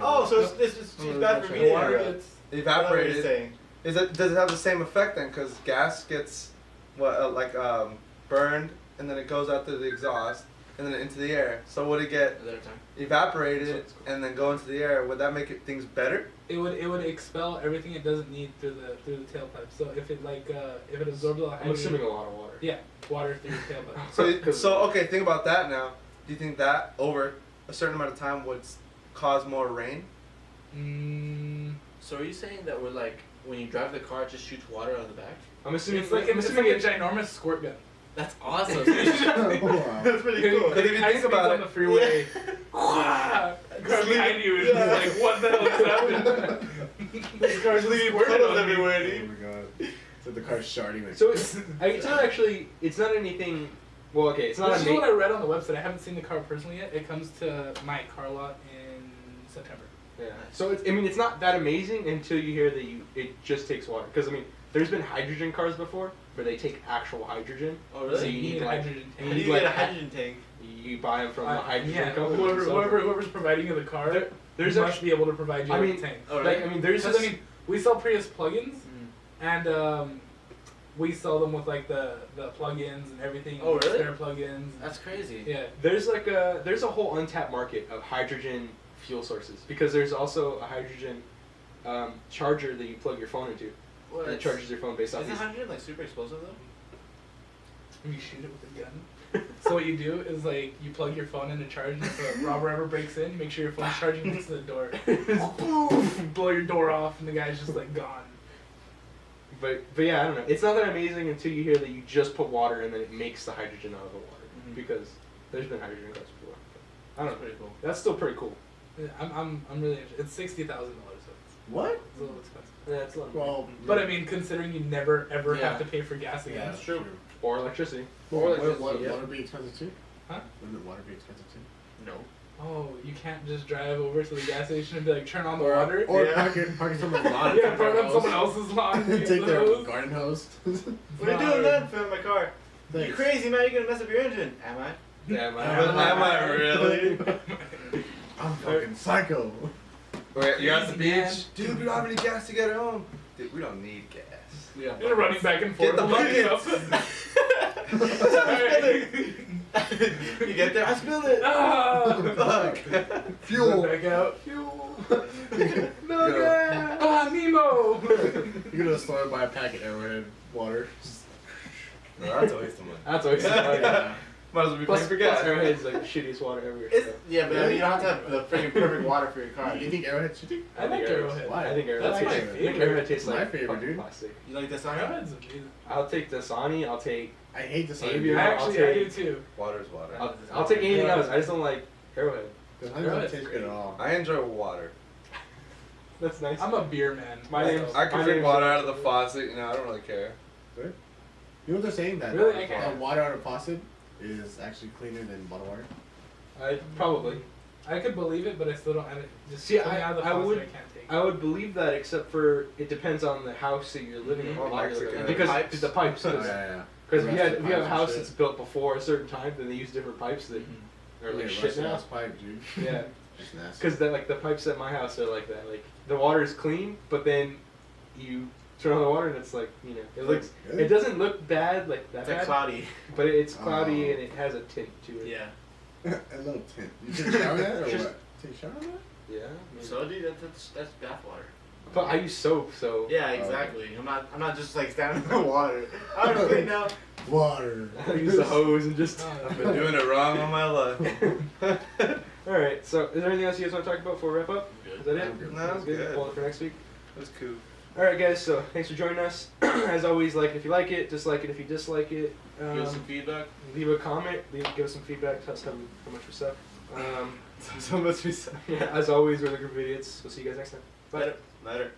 Oh, so it's just too bad for me. Water then. gets I don't know what you're evaporated. saying. Does it have the same effect then? Because gas gets burned and then it goes out through the exhaust and then into the air. So would it get Another time. evaporated and then go into the air? Would that make things better? It would expel everything it doesn't need through the tailpipe. So if it if it absorbs all the I'm hydrogen, assuming a lot of water. yeah, water through the tailpipe. So okay, think about that now. Do you think that over a certain amount of time would cause more rain? So are you saying that we're like when you drive the car, it just shoots water out of the back? I'm assuming It's like I'm a assuming ginormous squirt gun. That's awesome. Wow. That's pretty cool. But if you think about on it- the freeway, car behind you is just like, what the hell is happening? This car's Leaving squirting puddles on me. everywhere, Oh dude. my god. So the car's sharding like. So it's not actually. It's not anything. Well, okay. It's not This is what I amazing. read on the website. I haven't seen the car personally yet. It comes to my car lot in September. Yeah. So it's. I mean, it's not that amazing until you hear that it just takes water. Because I mean, there's been hydrogen cars before where they take actual hydrogen. Oh, So really? you need a like hydrogen How tank. do you get a hydrogen tank? You buy them from the hydrogen yeah, company. whoever's providing you the car, There's must actually. be able to provide you I with mean, a tank. Oh, really? Like I mean, there's Because this. I mean, we sell Prius plugins, and we sell them with like the plugins and everything. Oh, really? Spare plugins. That's crazy. Yeah. There's a whole untapped market of hydrogen fuel sources because there's also a hydrogen charger that you plug your phone into. What? And it charges your phone based off Isn't these. hydrogen like super explosive though? You shoot it with a gun. So what you do is like you plug your phone into charge, and if a robber ever breaks in, you make sure your phone's charging next to the door. Boom! Blow your door off, and the guy's just like gone. But yeah, I don't know. It's not that amazing until you hear that you just put water and then it makes the hydrogen out of the water Mhm. because there's been hydrogen cars before. I That's don't know. pretty cool. That's still pretty cool. Yeah, I'm really interested. It's $60,000, so What? it's a little expensive. Yeah, it's a lot. Well, But I mean, considering you never ever Yeah. have to pay for gas again. yeah, That's true. Or electricity. Well, Or like would this, water, yeah. water be expensive too? Huh? Wouldn't water be expensive too? No. Oh, you can't just drive over to the gas station and be like, turn on the Or, water. or Yeah. park in someone's lawn. Yeah, park on someone else's lawn. use Take their those. garden hose. What are you doing then? Filling my car. You Thanks. crazy man? You're gonna mess up your engine. Am I? Yeah, man. Am I really? I'm fucking psycho. Wait, you're at the Crazy, man. beach, dude. We don't have any gas to get home. Dude, we don't need gas. Yeah. You're running back and forth. Get the buckets. You get there, I spilled it. Ah! Fuck. Fuel. Back out. No Go. gas. Ah, Nemo! You're gonna store buy a packet of red water. No, that's a waste of money. That's always funny. Yeah. Might as well be Plus, paying for gas. Arrowhead's like the shittiest water ever. It's, so. yeah, but I mean, you don't have to have the freaking perfect water for your car. You think Arrowhead shitty? I like Arrowhead. Why? I think That's Arrowhead my tastes. I think favorite. Arrowhead tastes My like favorite, fucking dude. plastic. You like this on Arrowhead's amazing. I'll take Dasani. I'll take. I hate the sun. Avian. I I'll actually, I do take- too. Water's water. I'll take anything else. I just don't like Arrowhead. The honey doesn't taste good at all. I enjoy water. That's nice. I'm a beer man. My name's- I My can drink name's- water out of the faucet. You know, I don't really care. You know what they're saying? That Really? I that can't. water out of faucet is actually cleaner than bottled water. I probably. I could believe it, but I still don't. Just See, coming out of the I faucet, would- I can't take. I would believe that, except for it depends on the house that you're living in. Mhm. or lot you're living in. Mexican. Because Pipes. the pipes. Oh, yeah. Because if you Rusted have a pipes and house shit. that's built before a certain time, then they use different pipes that are like Yeah, shit rusted now. ass pipe, dude. Yeah. Just nasty. Because the pipes at my house are like that. Like the water is clean, but then you turn on the water and it's like it looks. Good. It doesn't look bad like that It's like bad, cloudy. but it's cloudy Oh. and it has a tint to it. Yeah. A little tint. You take a shower in that or Just- what? Take a shower in that? Yeah. maybe. So, dude, that's bath water. But I use soap, so Yeah, exactly. I'm not just like standing in the water. I'm clean now. Water. I use the hose and just. Oh, I've been doing it wrong all my life. All right. So, is there anything else you guys want to talk about before we wrap up? Is that it? I'm good. No, that's good. Hold it for next week. That's cool. All right, guys. So, thanks for joining us. As always, like it if you like it, dislike it if you dislike it. Give us some feedback. Leave a comment. Give us some feedback. Tell us how much we suck. So much we said. Yeah, as always, we're the Group of Idiots. We'll see you guys next time. Bye. Later. Later.